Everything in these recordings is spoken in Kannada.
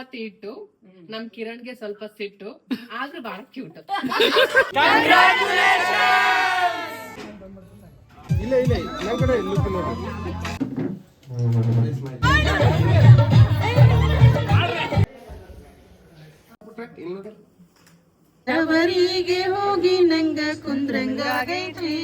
ಚಪಾತಿ ಇಟ್ಟು ನಮ್ ಕಿರಣ್ಗೆ ಸ್ವಲ್ಪ ಸಿಟ್ಟು ಆದ್ರೂ ಬಹಳ ಕ್ಯೂಟ್. ಇಲ್ಲ ಇಲ್ಲ ನಮ್ ಕಡೆ ಲುಕ್ ನೋಡಿ. ಅವರಿಗೆ ಹೋಗಿ ನಂಗ ಕುಂದ್ರಂಗಾಗೈತ್ರಿ.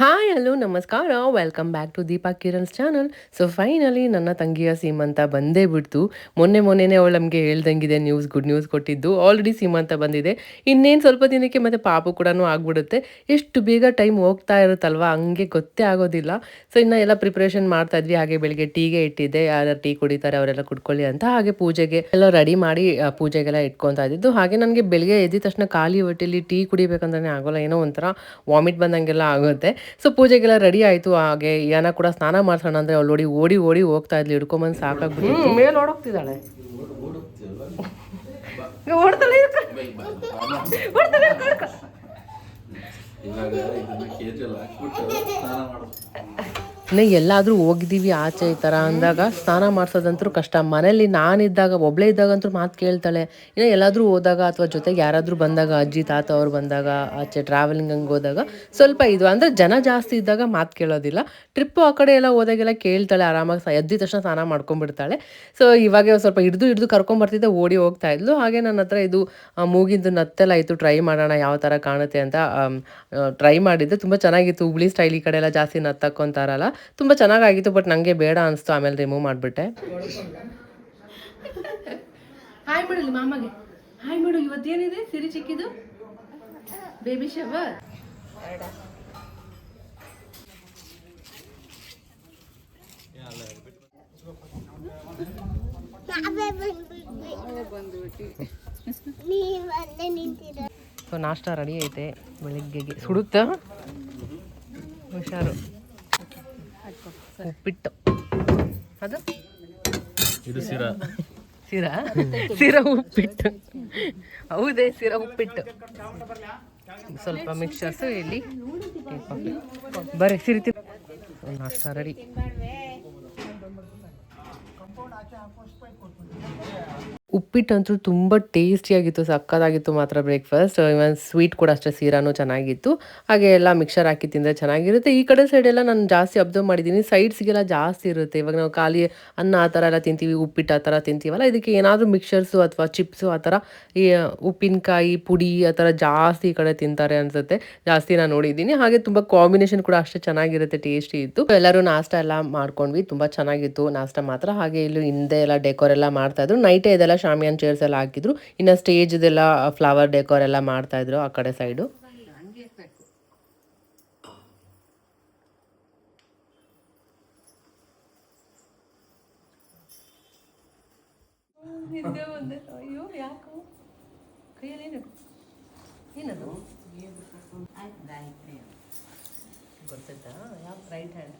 ಹಾಯ್ ಹಲೋ ನಮಸ್ಕಾರ, welcome back to Deepa Kiran's channel. So finally ನನ್ನ ತಂಗಿಯ ಸೀಮಂತ ಬಂದೇ ಬಿಡ್ತು. ಮೊನ್ನೆನೇ ಅವಳು ನಮಗೆ ಹೇಳ್ದಂಗಿದೆ ನ್ಯೂಸ್, ಗುಡ್ ನ್ಯೂಸ್ ಕೊಟ್ಟಿದ್ದು. ಆಲ್ರೆಡಿ ಸೀಮಂತ ಬಂದಿದೆ, ಇನ್ನೇನು ಸ್ವಲ್ಪ ದಿನಕ್ಕೆ ಮತ್ತೆ ಪಾಪು ಕೂಡ ಆಗ್ಬಿಡುತ್ತೆ. ಎಷ್ಟು ಬೇಗ ಟೈಮ್ ಹೋಗ್ತಾ ಇರುತ್ತಲ್ವ, ಹಂಗೆ ಗೊತ್ತೇ ಆಗೋದಿಲ್ಲ. ಸೊ ಇನ್ನು ಎಲ್ಲ ಪ್ರಿಪ್ರೇಷನ್ ಮಾಡ್ತಾ ಇದ್ವಿ. ಹಾಗೆ ಬೆಳಿಗ್ಗೆ ಟೀಗೆ ಇಟ್ಟಿದ್ದೆ, ಯಾರು ಟೀ ಕುಡಿತಾರೆ ಅವರೆಲ್ಲ ಕುಡ್ಕೊಳ್ಳಿ ಅಂತ. ಹಾಗೆ ಪೂಜೆಗೆ ಎಲ್ಲ ರೆಡಿ ಮಾಡಿ ಪೂಜೆಗೆಲ್ಲ ಇಟ್ಕೊತಾ ಇದ್ದಿದ್ದು. ಹಾಗೆ ನನಗೆ ಬೆಳಿಗ್ಗೆ ಎದ್ದ ತಕ್ಷಣ ಖಾಲಿ ಹೊಟ್ಟೆಲಿ ಟೀ ಕುಡಿಬೇಕಂದ್ರೆ ಆಗೋಲ್ಲ, ಏನೋ ಒಂಥರ ವಾಮಿಟ್ ಬಂದಂಗೆಲ್ಲ ಆಗುತ್ತೆ. ಸೊ ಪೂಜೆಗೆಲ್ಲ ರೆಡಿ ಆಯಿತು. ಹಾಗೆ ಯಾನ ಕೂಡ ಸ್ನಾನ ಮಾಡ್ಸೋಣ ಅಂದರೆ ಅವಳು ಓಡಿ ಹೋಗ್ತಾ ಇದ್ಲಿ, ಹಿಡ್ಕೊಂಬಂದು ಸಾಕಾಗ್ಬಿಟ್ಟು ಮೇಲೆ ಓಡೋಗ್ತಿದ್ದಾಳೆ. ಇನ್ನು ಎಲ್ಲಾದರೂ ಹೋಗಿದ್ದೀವಿ ಆಚೆ ಈ ಥರ ಅಂದಾಗ ಸ್ನಾನ ಮಾಡಿಸೋದಂತೂ ಕಷ್ಟ. ಮನೇಲಿ ನಾನಿದ್ದಾಗ, ಒಬ್ಬಳೇ ಇದ್ದಾಗಂತೂ ಮಾತು ಕೇಳ್ತಾಳೆ. ಇನ್ನು ಎಲ್ಲಾದರೂ ಹೋದಾಗ ಅಥವಾ ಜೊತೆಗೆ ಯಾರಾದರೂ ಬಂದಾಗ, ಅಜ್ಜಿ ತಾತ ಅವ್ರು ಬಂದಾಗ, ಆಚೆ ಟ್ರಾವೆಲಿಂಗ್ ಹಂಗೆ ಹೋದಾಗ ಸ್ವಲ್ಪ ಇದು ಅಂದರೆ ಜನ ಜಾಸ್ತಿ ಇದ್ದಾಗ ಮಾತು ಕೇಳೋದಿಲ್ಲ. ಟ್ರಿಪ್ಪು ಆ ಕಡೆ ಎಲ್ಲ ಹೋದಾಗೆಲ್ಲ ಕೇಳ್ತಾಳೆ ಆರಾಮಾಗಿ. ಎದ್ದ ತಕ್ಷಣ ಸ್ನಾನ ಮಾಡ್ಕೊಂಡ್ಬಿಡ್ತಾಳೆ. ಸೊ ಇವಾಗ ಸ್ವಲ್ಪ ಹಿಡಿದು ಕರ್ಕೊಂಬರ್ತಿದ್ದೆ, ಓಡಿ ಹೋಗ್ತಾ ಇದ್ಲು. ಹಾಗೆ ನನ್ನ ಹತ್ರ ಇದು ಮೂಗಿಂದು ನತ್ತೆಲ್ಲ ಇತ್ತು, ಟ್ರೈ ಮಾಡೋಣ ಯಾವ ಥರ ಕಾಣುತ್ತೆ ಅಂತ ಟ್ರೈ ಮಾಡಿದ್ದೆ. ತುಂಬ ಚೆನ್ನಾಗಿತ್ತು. ಹುಬ್ಳಿ ಸ್ಟೈಲ್ ಈ ಕಡೆ ಎಲ್ಲ ಜಾಸ್ತಿ ನತ್ತಕ್ಕೊಂತಾರಲ್ಲ, ತುಂಬ ಚೆನ್ನಾಗಿತ್ತು. ಬಟ್ ನನಗೆ ಬೇಡ ಅನಿಸ್ತು, ಆಮೇಲೆ ರಿಮೂವ್ ಮಾಡಿಬಿಟ್ಟೆ. ಹಾಯ್ ಮಾಡಲಿ ಮಾಮಗೆ, ಹಾಯ್ ಮಾಡು. ಇವತ್ತೇನಿದೆ ಸಿರಿ ಚಿಕ್ಕಿದು ಬೇಬಿ ಶವರ್. ಸೊ ನಾಷ್ಟ ರೆಡಿ ಐತೆ ಬೆಳಿಗ್ಗೆಗೆ. ಸುಡುತ್ತಾ ಹುಷಾರು. ಉಪ್ಪಿಟ್ಟು, ಅದು ಸಿರ ಉಪ್ಪಿಟ್ಟು. ಹೌದೇ, ಸಿರ ಉಪ್ಪಿಟ್ಟು. ಸ್ವಲ್ಪ ಮಿಕ್ಸರ್ಸು ಇಲ್ಲಿ ಬರೀ ಸಿರಿತಿ. ನಾಷ್ಟ ರೆಡಿ. ಉಪ್ಪಿಟ್ಟಂತೂ ತುಂಬ ಟೇಸ್ಟಿಯಾಗಿತ್ತು, ಸಕ್ಕತ್ತಾಗಿತ್ತು ಮಾತ್ರ ಬ್ರೇಕ್ಫಾಸ್ಟ್. ಇವನ್ ಸ್ವೀಟ್ ಕೂಡ ಅಷ್ಟೇ, ಸೀರಾನು ಚೆನ್ನಾಗಿತ್ತು. ಹಾಗೆ ಎಲ್ಲ ಮಿಕ್ಸರ್ ಹಾಕಿ ತಿಂದರೆ ಚೆನ್ನಾಗಿರುತ್ತೆ. ಈ ಕಡೆ ಸೈಡೆಲ್ಲ ನಾನು ಜಾಸ್ತಿ ಅಬ್ಸರ್ವ್ ಮಾಡಿದ್ದೀನಿ, ಸೈಡ್ಸ್ಗೆಲ್ಲ ಜಾಸ್ತಿ ಇರುತ್ತೆ. ಇವಾಗ ನಾವು ಖಾಲಿ ಅನ್ನ ಆ ಥರ ಎಲ್ಲ ತಿಂತೀವಿ, ಉಪ್ಪಿಟ್ಟು ಆ ಥರ ತಿಂತೀವಲ್ಲ, ಇದಕ್ಕೆ ಏನಾದರೂ ಮಿಕ್ಸರ್ಸು ಅಥವಾ ಚಿಪ್ಸು ಆ ಥರ, ಈ ಉಪ್ಪಿನಕಾಯಿ ಪುಡಿ ಆ ಥರ ಜಾಸ್ತಿ ಈ ಕಡೆ ತಿಂತಾರೆ ಅನಿಸುತ್ತೆ. ಜಾಸ್ತಿ ನಾನು ನೋಡಿದ್ದೀನಿ. ಹಾಗೆ ತುಂಬ ಕಾಂಬಿನೇಷನ್ ಕೂಡ ಅಷ್ಟೇ ಚೆನ್ನಾಗಿರುತ್ತೆ, ಟೇಸ್ಟಿ ಇತ್ತು. ಎಲ್ಲರೂ ನಾಷ್ಟ ಎಲ್ಲ ಮಾಡ್ಕೊಂಡ್ವಿ, ತುಂಬ ಚೆನ್ನಾಗಿತ್ತು ನಾಷ್ಟ ಮಾತ್ರ. ಹಾಗೆ ಇಲ್ಲಿ ಹಿಂದೆ ಎಲ್ಲ ಡೆಕೋರ್ ಎಲ್ಲ ಮಾಡ್ತಾಯಿದ್ರು. ನೈಟೇ ಇದೆಲ್ಲ ಶಾಮಿಯಾನ್ ಚೇರ್ಸ್ ಎಲ್ಲ ಹಾಕಿದ್ರು. ಇನ್ನು ಸ್ಟೇಜ್ ಇದೆಲ್ಲ ಫ್ಲವರ್ ಡೆಕೋರ್ ಎಲ್ಲ ಮಾಡ್ತಾ ಇದ್ರು ಆ ಕಡೆ ಸೈಡು. ಅಯ್ಯೋ ಯಾಕೋ ಕೈಯಲ್ಲಿ ಏನದು ಗೊತ್ತಿತ್ತಾ? ಯಾವ ರೈಟ್ ಹ್ಯಾಂಡ್,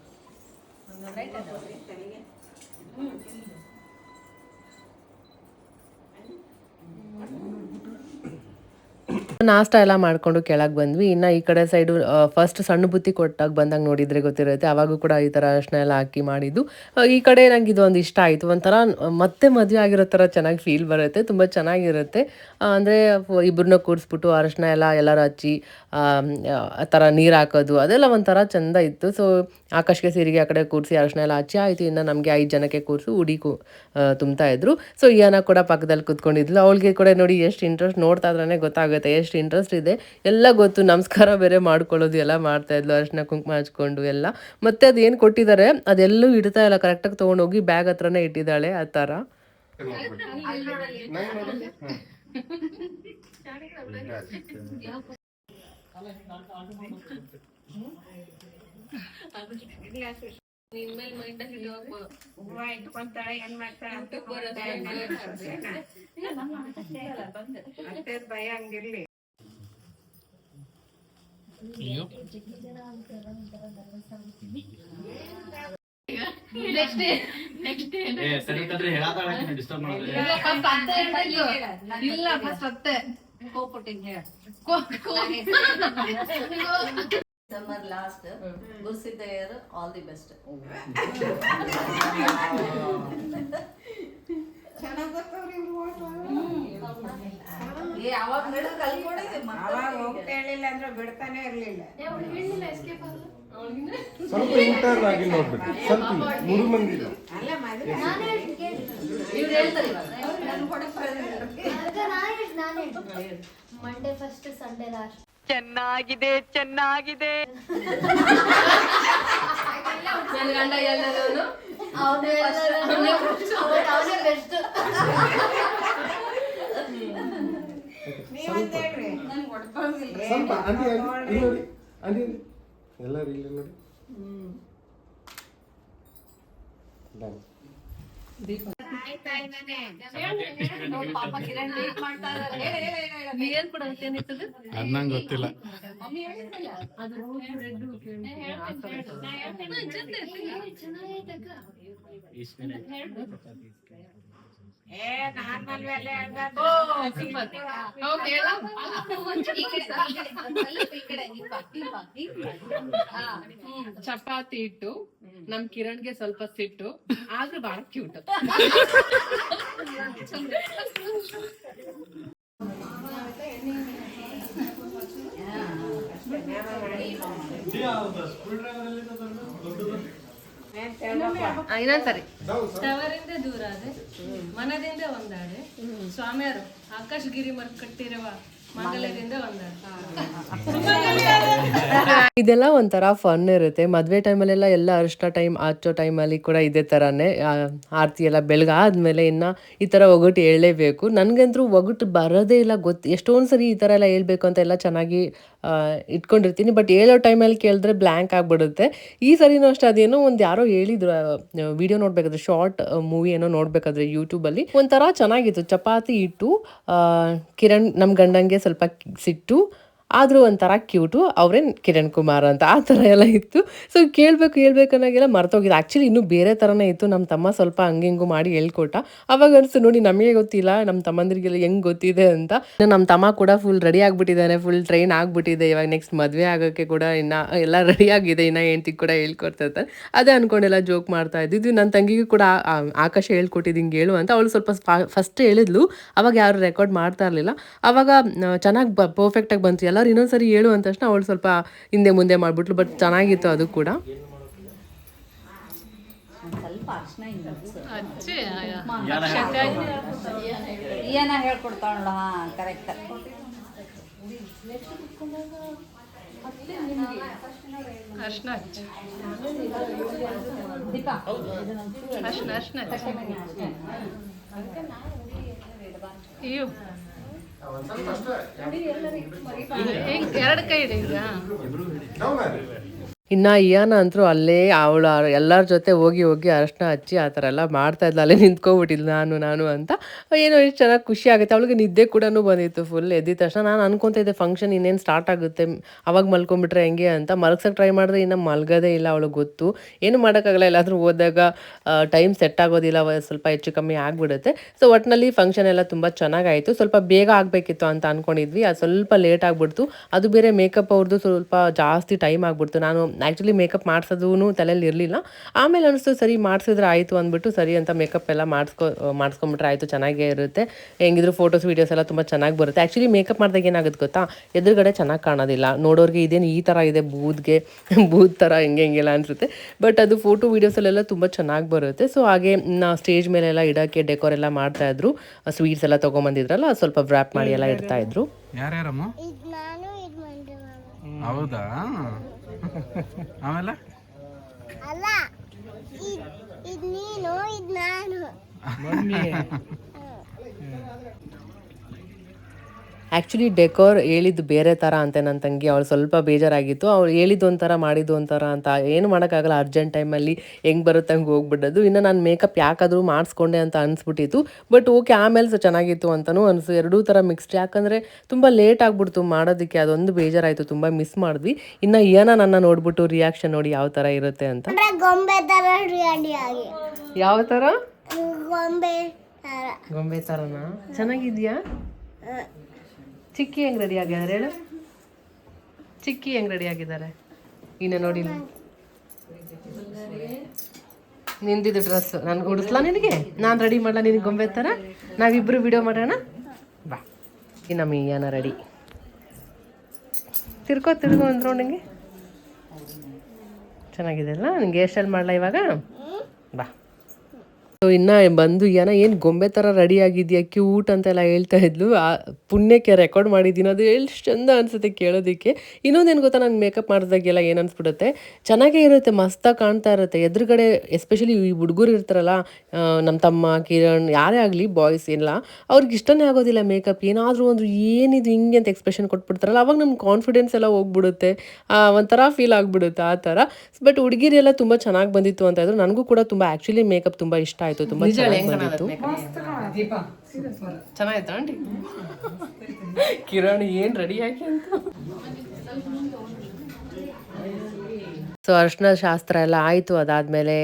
ರೈಟ್ ಹ್ಯಾಂಡ್. ನಾಷ್ಟ ಎಲ್ಲ ಮಾಡ್ಕೊಂಡು ಕೆಳಗೆ ಬಂದ್ವಿ. ಇನ್ನು ಈ ಕಡೆ ಸೈಡು ಫಸ್ಟ್ ಸಣ್ಣ ಬುತ್ತಿ ಕೊಟ್ಟಾಗ ಬಂದಾಗ ನೋಡಿದರೆ ಗೊತ್ತಿರುತ್ತೆ, ಅವಾಗೂ ಕೂಡ ಈ ಥರ ಅರ್ಶಿನ ಎಲ್ಲ ಹಾಕಿ ಮಾಡಿದ್ದು. ಈ ಕಡೆ ನಂಗೆ ಇದೊಂದು ಇಷ್ಟ ಆಯಿತು. ಒಂಥರ ಮತ್ತೆ ಮದುವೆ ಆಗಿರೋ ಥರ ಚೆನ್ನಾಗಿ ಫೀಲ್ ಬರುತ್ತೆ, ತುಂಬ ಚೆನ್ನಾಗಿರುತ್ತೆ. ಅಂದರೆ ಇಬ್ಬರನ್ನ ಕೂರಿಸ್ಬಿಟ್ಟು ಅರ್ಶಿನ ಎಲ್ಲರೂ ಹಚ್ಚಿ ಆ ಥರ ನೀರು ಹಾಕೋದು, ಅದೆಲ್ಲ ಒಂಥರ ಚೆಂದ ಇತ್ತು. ಸೊ ಆಕಾಶ್ಗೆ ಸೀರೆಗೆ ಆ ಕಡೆ ಕೂರಿಸಿ ಅರ್ಶಿನ ಎಲ್ಲ ಹಚ್ಚಿ ಆಯಿತು. ಇನ್ನು ನಮಗೆ 5 ಜನಕ್ಕೆ ಕೂರಿಸಿ ಉಡಿ ತುಂಬ್ತಾ ಇದ್ರು. ಸೊ ಯಾನ ಕೂಡ ಪಕ್ಕದಲ್ಲಿ ಕೂತ್ಕೊಂಡಿದ್ಲು. ಅವಳಿಗೆ ಕೂಡ ನೋಡಿ ಎಷ್ಟು ಇಂಟ್ರೆಸ್ಟ್, ನೋಡ್ತಾ ಇದ್ರೇ ಗೊತ್ತಾಗುತ್ತೆ ಎಷ್ಟು ಇಂಟ್ರೆಸ್ಟ್ ಇದೆ. ಎಲ್ಲ ಗೊತ್ತು, ನಮಸ್ಕಾರ ಬೇರೆ ಮಾಡ್ಕೊಳ್ಳೋದು ಎಲ್ಲ ಮಾಡ್ತಾ ಇದ್ಲು, ಅರ್ಶಿನ ಕುಂಕುಮ ಹಚ್ಕೊಂಡು ಎಲ್ಲ. ಮತ್ತೆ ಅದೇನು ಕೊಟ್ಟಿದ್ದಾರೆ ಅದೆಲ್ಲೂ ಇಡ್ತಾ ಇಲ್ಲ, ಕರೆಕ್ಟಾಗಿ ತೊಗೊಂಡೋಗಿ ಬ್ಯಾಗ್ ಹತ್ರನೇ ಇಟ್ಟಿದ್ದಾಳೆ ಆ ಥರ. ಭಯ ಹಂಗಿರ್ಲಿ. ಸಮ್ಮರ್ ಲಾಸ್ಟ್ ಗುರ್ಸಿದ್ದಯ್ಯರು ಆಲ್ ದಿ ಬೆಸ್ಟ್. ಅವಾಗ ಹೋಗ್ತಾ ಇರ್ಲಿಲ್ಲ ಅಂದ್ರೆ ಬಿಡ್ತಾನೆ ಇರ್ಲಿಲ್ಲ. ಸ್ವಲ್ಪ ಇಂಟರ್ನ್ ಆಗಿ ನೋಡ್ಬೇಕು. ಸ್ವಲ್ಪ 3 ಮಂದಿ ಇದೆ. Monday first Sunday last. ಚೆನ್ನಾಗಿದೆ ನನ್ನ ಗಂಡ ಎಲ್ಲರೂ ಅವನೇ ಬೆಸ್ಟ್. ಸ್ವಲ್ಪ ಆಂಟಿ ಇಲ್ಲಿ ನೋಡಿ, ಆಂಟಿ ಎಲ್ಲರೂ ಇಲ್ಲಿ ನೋಡಿ. Done. ಅನ್ನಂಗೆ ಗೊತ್ತಿಲ್ಲ. ಚಪಾತಿ ಇಟ್ಟು ನಮ್ ಕಿರಣ್ಗೆ ಸ್ವಲ್ಪ ಸಿಟ್ಟು ಆದ್ರೂ ಬಹಳ ಕ್ಯೂಟ್. ಇನ್ನೊಂದ್ಸರಿ ತವರಿಂದ ದೂರ ಆದೆ ಮನದಿಂದ ಒಂದಾಡೆ ಸ್ವಾಮಿಯರು ಆಕಾಶಗಿರಿ ಮರ ಕಟ್ಟಿರುವ ಮಂಗಲದಿಂದ ಒಂದಾಡೆ. ಇದೆಲ್ಲ ಒಂಥರ ಫನ್ ಇರುತ್ತೆ. ಮದುವೆ ಟೈಮಲ್ಲೆಲ್ಲ ಎಲ್ಲ ಅರಿಶಿನ ಟೈಮ್ ಹಚ್ಚೋ ಟೈಮಲ್ಲಿ ಕೂಡ ಇದೇ ಥರನೇ ಆರತಿ ಎಲ್ಲ ಬೆಳಗಾದ್ಮೇಲೆ ಇನ್ನು ಈ ಥರ ಒಗಟು ಹೇಳಲೇಬೇಕು. ನನಗಂತೂ ಒಗಟು ಬರೋದೇ ಇಲ್ಲ, ಎಷ್ಟೊಂದು ಸರಿ ಈ ಥರ ಎಲ್ಲ ಹೇಳ್ಬೇಕು ಅಂತ ಎಲ್ಲ ಚೆನ್ನಾಗಿ ಇಟ್ಕೊಂಡಿರ್ತೀನಿ. ಬಟ್ ಹೇಳೋ ಟೈಮಲ್ಲಿ ಕೇಳಿದ್ರೆ ಬ್ಲ್ಯಾಂಕ್ ಆಗಿಬಿಡುತ್ತೆ. ಈ ಸರಿನೂ ಅಷ್ಟೇ ಅದೇನೋ ಒಂದು ಯಾರೋ ಹೇಳಿದ್ರು ವಿಡಿಯೋ ನೋಡಬೇಕಾದ್ರೆ, ಶಾರ್ಟ್ ಮೂವಿ ಏನೋ ನೋಡಬೇಕಾದ್ರೆ ಯೂಟ್ಯೂಬಲ್ಲಿ ಒಂಥರ ಚೆನ್ನಾಗಿತ್ತು. ಚಪಾತಿ ಇಟ್ಟು ಕಿರಣ್ ನಮ್ಮ ಗಂಡಂಗೆ ಸ್ವಲ್ಪ ಸಿಟ್ಟು ಆದರೂ ಒಂಥರ ಕ್ಯೂಟು, ಅವರೇ ಕಿರಣ್ ಕುಮಾರ್ ಅಂತ ಆ ಥರ ಎಲ್ಲ ಇತ್ತು. ಸೊ ಹೇಳ್ಬೇಕನ್ನಾಗೆಲ್ಲ ಮರ್ತೋಗಿದ್ದು. ಆ್ಯಕ್ಚುಲಿ ಇನ್ನೂ ಬೇರೆ ಥರನೇ ಇತ್ತು. ನಮ್ಮ ತಮ್ಮ ಸ್ವಲ್ಪ ಹಂಗೆ ಹಿಂಗೂ ಮಾಡಿ ಹೇಳ್ಕೊಟ್ಟ. ಅವಾಗ ಅನಿಸ್ತು ನೋಡಿ ನಮಗೆ ಗೊತ್ತಿಲ್ಲ, ನಮ್ಮ ತಮ್ಮಂದಿರಿಗೆಲ್ಲ ಹೆಂಗೆ ಗೊತ್ತಿದೆ ಅಂತ. ನಮ್ಮ ತಮ್ಮ ಕೂಡ ಫುಲ್ ರೆಡಿ ಆಗಿಬಿಟ್ಟಿದ್ದಾನೆ, ಫುಲ್ ಟ್ರೈನ್ ಆಗಿಬಿಟ್ಟಿದೆ. ಇವಾಗ ನೆಕ್ಸ್ಟ್ ಮದುವೆ ಆಗೋಕ್ಕೆ ಕೂಡ ಇನ್ನು ಎಲ್ಲ ರೆಡಿಯಾಗಿದೆ, ಇನ್ನು ಹೆಂಡ್ತಿಗೆ ಕೂಡ ಹೇಳ್ಕೊಡ್ತಾ ಇರ್ತಾನೆ. ಅದೇ ಅಂದ್ಕೊಂಡೆಲ್ಲ ಜೋಕ್ ಮಾಡ್ತಾ ಇದ್ದಿದ್ದು. ನನ್ನ ತಂಗಿಗೂ ಕೂಡ ಆಕಾಶ ಹೇಳ್ಕೊಟ್ಟಿದ್ದು ಹಿಂಗೆ ಹೇಳು ಅಂತ. ಅವಳು ಸ್ವಲ್ಪ ಫಸ್ಟ್ ಹೇಳಿದ್ಲು, ಅವಾಗ ಯಾರು ರೆಕಾರ್ಡ್ ಮಾಡ್ತಾ ಇರಲಿಲ್ಲ. ಅವಾಗ ಚೆನ್ನಾಗಿ ಪರ್ಫೆಕ್ಟಾಗಿ ಬಂತು. ಎಲ್ಲರೂ ಇನ್ನೊಂದ್ಸರಿ ಹೇಳು ಅಂದ ತಕ್ಷಣ ಅವಳು ಸ್ವಲ್ಪ ಹಿಂದೆ ಮುಂದೆ ಮಾಡಿಬಿಟ್ಲು. ಬಟ್ ಚೆನ್ನಾಗಿತ್ತು ಅದು ಕೂಡ. ಸ್ವಲ್ಪ ಅರ್ಶನ ಏನ ಹೇಳ್ಕೊಡ್ತಾಳ ನೋಡ. ಹಾ ಕರೆಕ್ಟ್. ದೀಪಾ ಎರಡು ಕೈ ಇದೆ ಈಗ. ಇನ್ನು ಇಯಾನ ಅಂತೂ ಅಲ್ಲೇ ಅವಳು ಎಲ್ಲರ ಜೊತೆ ಹೋಗಿ ಅರಶಿನ ಹಚ್ಚಿ ಆ ಥರ ಎಲ್ಲ ಮಾಡ್ತಾ ಇದ್ಲು. ಅಲ್ಲೇ ನಿಂತ್ಕೊಬಿಟ್ಟಿದ್ಲು ನಾನು ಅಂತ. ಏನೋ ಎಷ್ಟು ಚೆನ್ನಾಗಿ ಖುಷಿ ಆಗುತ್ತೆ. ಅವಳಿಗೆ ನಿದ್ದೆ ಕೂಡ ಬಂದಿತ್ತು ಫುಲ್. ಎದ್ದಿದ ತಕ್ಷಣ ನಾನು ಅನ್ಕೊತಾ ಇದ್ದೆ ಫಂಕ್ಷನ್ ಇನ್ನೇನು ಸ್ಟಾರ್ಟ್ ಆಗುತ್ತೆ, ಅವಾಗ ಮಲ್ಕೊಂಡ್ಬಿಟ್ರೆ ಹೆಂಗೆ ಅಂತ. ಮಲಗ್ಸಕ್ಕೆ ಟ್ರೈ ಮಾಡಿದ್ರೆ ಇನ್ನು ಮಲ್ಗೋದೇ ಇಲ್ಲ ಅವಳಿಗೆ ಗೊತ್ತು. ಏನು ಮಾಡೋಕ್ಕಾಗಲ್ಲ, ಎಲ್ಲಾದರೂ ಹೋದಾಗ ಟೈಮ್ ಸೆಟ್ ಆಗೋದಿಲ್ಲ, ಸ್ವಲ್ಪ ಹೆಚ್ಚು ಕಮ್ಮಿ ಆಗಿಬಿಡುತ್ತೆ. ಸೊ ಒಟ್ಟಿನಲ್ಲಿ ಫಂಕ್ಷನ್ ಎಲ್ಲ ತುಂಬ ಚೆನ್ನಾಗಾಯಿತು. ಸ್ವಲ್ಪ ಬೇಗ ಆಗಬೇಕಿತ್ತು ಅಂತ ಅಂದ್ಕೊಂಡಿದ್ವಿ, ಅದು ಸ್ವಲ್ಪ ಲೇಟ್ ಆಗಿಬಿಡ್ತು. ಅದು ಬೇರೆ ಮೇಕಪ್ ಅವ್ರದ್ದು ಸ್ವಲ್ಪ ಜಾಸ್ತಿ ಟೈಮ್ ಆಗಿಬಿಡ್ತು. ನಾನು ಆ್ಯಕ್ಚುಲಿ ಮೇಕಪ್ ಮಾಡಿಸೋದೂ ತಲೆಯಲ್ಲಿ ಇರಲಿಲ್ಲ. ಆಮೇಲೆ ಅನಿಸ್ತು ಸರಿ ಮಾಡಿಸಿದ್ರೆ ಆಯಿತು ಅಂದ್ಬಿಟ್ಟು ಸರಿ ಅಂತ ಮೇಕಪ್ ಎಲ್ಲ ಮಾಡಿಸ್ಕೊಂಬಿಟ್ರೆ ಆಯಿತು, ಚೆನ್ನಾಗೇ ಇರುತ್ತೆ. ಹೆಂಗಿದ್ರು ಫೋಟೋಸ್ ವೀಡಿಯೋಸ್ ಎಲ್ಲ ತುಂಬ ಚೆನ್ನಾಗಿ ಬರುತ್ತೆ. ಆ್ಯಕ್ಚುಲಿ ಮೇಕಪ್ ಮಾಡಿದಾಗ ಏನಾಗುತ್ತೆ ಗೊತ್ತಾ, ಎದುರುಗಡೆ ಚೆನ್ನಾಗಿ ಕಾಣೋದಿಲ್ಲ. ನೋಡೋರಿಗೆ ಇದೇನು ಈ ಥರ ಇದೆ ಬೂದ್ ಥರ ಹೆಂಗೆಲ್ಲ ಅನಿಸುತ್ತೆ. ಬಟ್ ಅದು ಫೋಟೋ ವೀಡಿಯೋಸಲ್ಲೆಲ್ಲ ತುಂಬ ಚೆನ್ನಾಗಿ ಬರುತ್ತೆ. ಸೊ ಹಾಗೆ ಸ್ಟೇಜ್ ಮೇಲೆಲ್ಲ ಇಡೋಕ್ಕೆ ಡೆಕೋರ್ ಎಲ್ಲ ಮಾಡ್ತಾಯಿದ್ರು. ಸ್ವೀಟ್ಸ್ ಎಲ್ಲ ತೊಗೊಂಬಂದಿದ್ರಲ್ಲ, ಸ್ವಲ್ಪ ವ್ರ್ಯಾಪ್ ಮಾಡಿ ಎಲ್ಲ ಇಡ್ತಾಯಿದ್ರು. ಯಾರ್ಯಾರಮ್ಮ? ಹೌದಾ? ಆಮೇಲೆ ಅಲ್ಲ, ಇದು ನೀನು, ಇದು ನಾನು. ಆ್ಯಕ್ಚುಲಿ ಡೆಕೋರ್ ಹೇಳಿದ್ದು ಬೇರೆ ಥರ ಅಂತೆ ನನ್ನ ತಂಗಿ. ಅವಳು ಸ್ವಲ್ಪ ಬೇಜಾರಾಗಿತ್ತು. ಅವಳು ಹೇಳಿದ್ದು ಒಂಥರ ಮಾಡಿದ್ದು ಒಂಥರ ಅಂತ. ಏನು ಮಾಡೋಕ್ಕಾಗಲ್ಲ, ಅರ್ಜೆಂಟ್ ಟೈಮಲ್ಲಿ ಹೆಂಗೆ ಬರುತ್ತೆ ಹಂಗೆ ಹೋಗ್ಬಿಡೋದು. ಇನ್ನು ನಾನು ಮೇಕಪ್ ಯಾಕಾದರೂ ಮಾಡಿಸ್ಕೊಂಡೆ ಅಂತ ಅನಿಸ್ಬಿಟ್ಟಿತ್ತು. ಬಟ್ ಓಕೆ, ಆಮೇಲೆ ಚೆನ್ನಾಗಿತ್ತು ಅಂತಲೂ ಅನಿಸು. ಎರಡೂ ಥರ ಮಿಕ್ಸ್ಡ್. ಯಾಕಂದರೆ ತುಂಬ ಲೇಟ್ ಆಗಿಬಿಡ್ತು ಮಾಡೋದಕ್ಕೆ, ಅದೊಂದು ಬೇಜಾರಾಯಿತು. ತುಂಬ ಮಿಸ್ ಮಾಡಿದ್ವಿ. ಇನ್ನು ಇಯಾನ ನನ್ನ ನೋಡ್ಬಿಟ್ಟು ರಿಯಾಕ್ಷನ್ ನೋಡಿ ಯಾವ ಥರ ಇರುತ್ತೆ ಅಂತ. ಗೊಂಬೆ ತರ ರೆಡಿ ಆಗಿ, ಯಾವ ಥರ? ಗೊಂಬೆ ತರ. ಗೊಂಬೆ ಥರನಾ? ಚೆನ್ನಾಗಿದ್ಯಾ? ಚಿಕ್ಕಿ ಹೆಂಗೆ ರೆಡಿ ಆಗಿದ್ದಾರೆ ಹೇಳು? ಚಿಕ್ಕಿ ಹೆಂಗೆ ರೆಡಿ ಆಗಿದ್ದಾರೆ ಇನ್ನು ನೋಡಿಲ್ಲ. ನಿಂದಿದ್ದು ಡ್ರೆಸ್ ನಾನು ಉಡಿಸ್ಲಾ ನಿನಗೆ? ನಾನು ರೆಡಿ ಮಾಡಲ ನಿನಗೆ ಗೊಂಬೆ ಥರ? ನಾವಿಬ್ಬರು ವಿಡಿಯೋ ಮಾಡೋಣ ಬಾ. ಇನ್ನು ಮೀಯಾನ ರೆಡಿ. ತಿರ್ಗೋ ಅಂದ್ರು ನಿಂಗೆ ಚೆನ್ನಾಗಿದೆ ಅಲ್ಲ? ನಿಂಗೆ ಹೇರ್ ಸ್ಟೈಲ್ ಮಾಡಲ ಇವಾಗ? ಬಾ. ಸೊ ಇನ್ನು ಬಂದು ಏನು ಗೊಂಬೆ ಥರ ರೆಡಿ ಆಗಿದೆಯಾ, ಕ್ಯೂಟ್ ಅಂತೆಲ್ಲ ಹೇಳ್ತಾ ಇದ್ಲು. ಆ ಪುಣ್ಯಕ್ಕೆ ರೆಕಾರ್ಡ್ ಮಾಡಿದ್ದೀನಿ. ಅದು ಎಷ್ಟು ಚಂದ ಅನಿಸುತ್ತೆ ಕೇಳೋದಕ್ಕೆ. ಇನ್ನೊಂದೇನು ಗೊತ್ತಾ, ನಂಗೆ ಮೇಕಪ್ ಮಾಡಿದಾಗೆಲ್ಲ ಏನು ಅನಿಸ್ಬಿಡುತ್ತೆ, ಚೆನ್ನಾಗೇ ಇರುತ್ತೆ, ಮಸ್ತಾಗಿ ಕಾಣ್ತಾ ಇರುತ್ತೆ. ಎದುರುಗಡೆ ಎಸ್ಪೆಷಲಿ ಈ ಹುಡುಗರು ಇರ್ತಾರಲ್ಲ, ನಮ್ಮ ತಮ್ಮ ಕಿರಣ್ ಯಾರೇ ಆಗಲಿ ಬಾಯ್ಸ್ ಎಲ್ಲ, ಅವ್ರಿಗೆ ಇಷ್ಟನೇ ಆಗೋದಿಲ್ಲ ಮೇಕಪ್. ಏನಾದರೂ ಒಂದು ಏನಿದು ಹಿಂಗೆ ಅಂತ ಎಕ್ಸ್ಪ್ರೆಷನ್ ಕೊಟ್ಬಿಡ್ತಾರಲ್ಲ, ಅವಾಗ ನಮ್ಮ ಕಾನ್ಫಿಡೆನ್ಸ್ ಎಲ್ಲ ಹೋಗ್ಬಿಡುತ್ತೆ, ಒಂಥರ ಫೀಲ್ ಆಗಿಬಿಡುತ್ತೆ ಆ ಥರ. ಬಟ್ ಹುಡುಗಿರೆಲ್ಲ ತುಂಬ ಚೆನ್ನಾಗಿ ಬಂದಿತ್ತು ಅಂತ ಇದ್ರು. ನನಗೂ ಕೂಡ ತುಂಬ ಆ್ಯಕ್ಚುಲಿ ಮೇಕಪ್ ತುಂಬ ಇಷ್ಟ ಆಯಿತು. ತುಂಬ ಚೆನ್ನಾಗಿತ್ತು. ಚೆನ್ನಾಗಿತ್ತು ಆಂಟಿ. ಕಿರಣ್ ಏನು ರೆಡಿ ಆಗಿ ಅಂತ. ಸೊ ಅರ್ಶಿನ ಶಾಸ್ತ್ರ ಎಲ್ಲ ಆಯಿತು. ಅದಾದಮೇಲೆ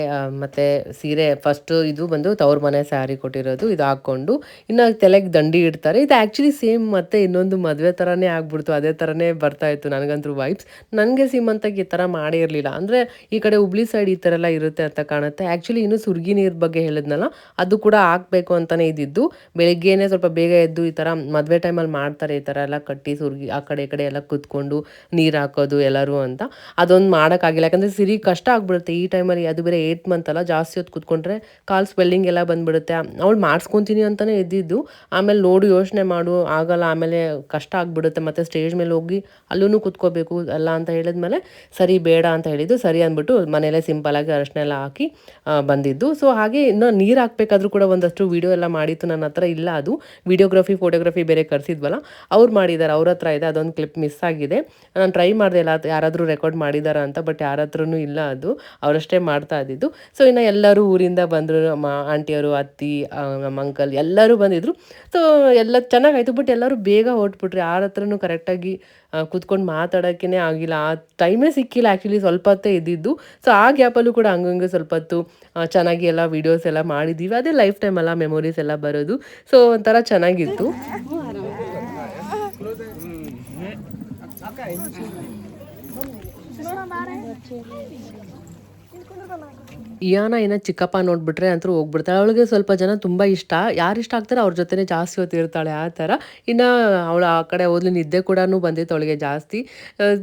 ಮತ್ತು ಸೀರೆ ಫಸ್ಟು ಇದು ಬಂದು ತವ್ರ ಮನೆ ಸ್ಯಾರಿ ಕೊಟ್ಟಿರೋದು, ಇದು ಹಾಕ್ಕೊಂಡು ಇನ್ನು ತಲೆಗೆ ದಂಡಿ ಇಡ್ತಾರೆ. ಇದು ಆ್ಯಕ್ಚುಲಿ ಸೇಮ್ ಮತ್ತೆ ಇನ್ನೊಂದು ಮದುವೆ ಥರನೇ ಆಗ್ಬಿಡ್ತು, ಅದೇ ಥರನೇ ಬರ್ತಾಯಿತ್ತು ನನಗಂತೂ ವೈಬ್ಸ್. ನನಗೆ ಸೀಮಂತಾಗಿ ಈ ಥರ ಮಾಡೇ ಇರಲಿಲ್ಲ. ಅಂದರೆ ಈ ಕಡೆ ಹುಬ್ಳಿ ಸೈಡ್ ಈ ಥರ ಎಲ್ಲ ಇರುತ್ತೆ ಅಂತ ಕಾಣುತ್ತೆ. ಆ್ಯಕ್ಚುಲಿ ಇನ್ನೂ ಸುರ್ಗಿ ನೀರು ಬಗ್ಗೆ ಹೇಳಿದ್ನಲ್ಲ, ಅದು ಕೂಡ ಹಾಕಬೇಕು ಅಂತಲೇ ಇದ್ದಿದ್ದು. ಬೆಳಿಗ್ಗೆನೇ ಸ್ವಲ್ಪ ಬೇಗ ಎದ್ದು ಈ ಥರ ಮದುವೆ ಟೈಮಲ್ಲಿ ಮಾಡ್ತಾರೆ, ಈ ಥರ ಎಲ್ಲ ಕಟ್ಟಿ ಸುರ್ಗಿ ಆ ಕಡೆ ಈ ಕಡೆ ಎಲ್ಲ ಕುತ್ಕೊಂಡು ನೀರು ಹಾಕೋದು ಎಲ್ಲರೂ ಅಂತ. ಅದೊಂದು ಮಾಡೋಕ್ಕಾಗಿಲ್ಲ, ಯಾಕಂದರೆ ಸಿರಿ ಕಷ್ಟ ಆಗ್ಬಿಡುತ್ತೆ ಈ ಟೈಮಲ್ಲಿ. ಅದು ಬೇರೆ 8th ಮಂತ್ ಅಲ್ಲ, ಜಾಸ್ತಿ ಹೊತ್ತು ಕುತ್ಕೊಂಡ್ರೆ ಕಾಲು ಸ್ವೆಲ್ಲಿಂಗ್ ಎಲ್ಲ ಬಂದುಬಿಡುತ್ತೆ. ಅವಳು ಮಾಡಿಸ್ಕೊತೀನಿ ಅಂತಲೇ ಇದ್ದಿದ್ದು. ಆಮೇಲೆ ನೋಡು ಯೋಚನೆ ಮಾಡು ಆಗಲ್ಲ, ಆಮೇಲೆ ಕಷ್ಟ ಆಗಿಬಿಡುತ್ತೆ, ಮತ್ತು ಸ್ಟೇಜ್ ಮೇಲೆ ಹೋಗಿ ಅಲ್ಲೂ ಕುತ್ಕೋಬೇಕು ಎಲ್ಲ ಅಂತ ಹೇಳಿದ್ಮೇಲೆ ಸರಿ ಬೇಡ ಅಂತ ಹೇಳಿದ್ದು. ಸರಿ ಅಂದ್ಬಿಟ್ಟು ಮನೆಯಲ್ಲೇ ಸಿಂಪಲಾಗಿ ಅರಶಿನ ಎಲ್ಲ ಹಾಕಿ ಬಂದಿದ್ದು. ಸೊ ಹಾಗೆ ಇನ್ನು ನೀರು ಹಾಕಬೇಕಾದ್ರೂ ಕೂಡ ಒಂದಷ್ಟು ವೀಡಿಯೋ ಎಲ್ಲ ಮಾಡಿತ್ತು. ನನ್ನ ಹತ್ರ ಇಲ್ಲ ಅದು. ವಿಡಿಯೋಗ್ರಫಿ ಫೋಟೋಗ್ರಫಿ ಬೇರೆ ಕರೆಸಿದ್ವಲ್ಲ, ಅವ್ರು ಮಾಡಿದ್ದಾರೆ, ಅವ್ರ ಹತ್ರ ಇದೆ. ಅದೊಂದು ಕ್ಲಿಪ್ ಮಿಸ್ ಆಗಿದೆ. ನಾನು ಟ್ರೈ ಮಾಡಿದೆ ಎಲ್ಲ ಯಾರಾದರೂ ರೆಕಾರ್ಡ್ ಮಾಡಿದಾರ ಅಂತ, ಬಟ್ ಯಾರ ಹತ್ರನೂ ಇಲ್ಲ, ಅದು ಅವರಷ್ಟೇ ಮಾಡ್ತಾ ಇದ್ದಿದ್ದು. ಸೊ ಇನ್ನು ಎಲ್ಲರೂ ಊರಿಂದ ಬಂದರು, ನಮ್ಮ ಆಂಟಿಯವರು, ಅತ್ತಿ, ನಮ್ಮ ಅಂಕಲ್ ಎಲ್ಲರೂ ಬಂದಿದ್ರು. ಸೊ ಎಲ್ಲ ಚೆನ್ನಾಗಾಯಿತು. ಬಟ್ ಎಲ್ಲರೂ ಬೇಗ ಹೊರಟ್ಬಿಟ್ರಿ, ಯಾರ ಹತ್ರನೂ ಕರೆಕ್ಟಾಗಿ ಕೂತ್ಕೊಂಡು ಮಾತಾಡೋಕ್ಕೇ ಆಗಿಲ್ಲ. ಆ ಟೈಮೇ ಸಿಕ್ಕಿಲ್ಲ ಆ್ಯಕ್ಚುಲಿ, ಸ್ವಲ್ಪ ಹೊತ್ತೇ ಇದ್ದಿದ್ದು. ಸೊ ಆ ಗ್ಯಾಪಲ್ಲೂ ಕೂಡ ಹಂಗಂಗೆ ಸ್ವಲ್ಪ ಹೊತ್ತು ಚೆನ್ನಾಗಿ ಎಲ್ಲ ವೀಡಿಯೋಸ್ ಎಲ್ಲ ಮಾಡಿದ್ದೀವಿ. ಅದೇ ಲೈಫ್ ಟೈಮ್ ಎಲ್ಲ ಮೆಮೊರೀಸ್ ಎಲ್ಲ ಬರೋದು. ಸೊ ಒಂಥರ ಚೆನ್ನಾಗಿತ್ತು. ಇಯಾನ ಏನೋ ಚಿಕ್ಕಪ್ಪ ನೋಡ್ಬಿಟ್ರೆ ಅಂತೂ ಹೋಗ್ಬಿಡ್ತಾಳೆ. ಅವಳಿಗೆ ಸ್ವಲ್ಪ ಜನ ತುಂಬ ಇಷ್ಟ, ಯಾರು ಇಷ್ಟ ಆಗ್ತಾರೆ ಅವ್ರ ಜೊತೆ ಜಾಸ್ತಿ ಹೊತ್ತು ಇರ್ತಾಳೆ ಆ ಥರ. ಇನ್ನು ಅವಳು ಆ ಕಡೆ ಹೋದ್ಲು, ನಿದ್ದೆ ಕೂಡ ಬಂದಿತ್ತು ಅವಳಿಗೆ ಜಾಸ್ತಿ.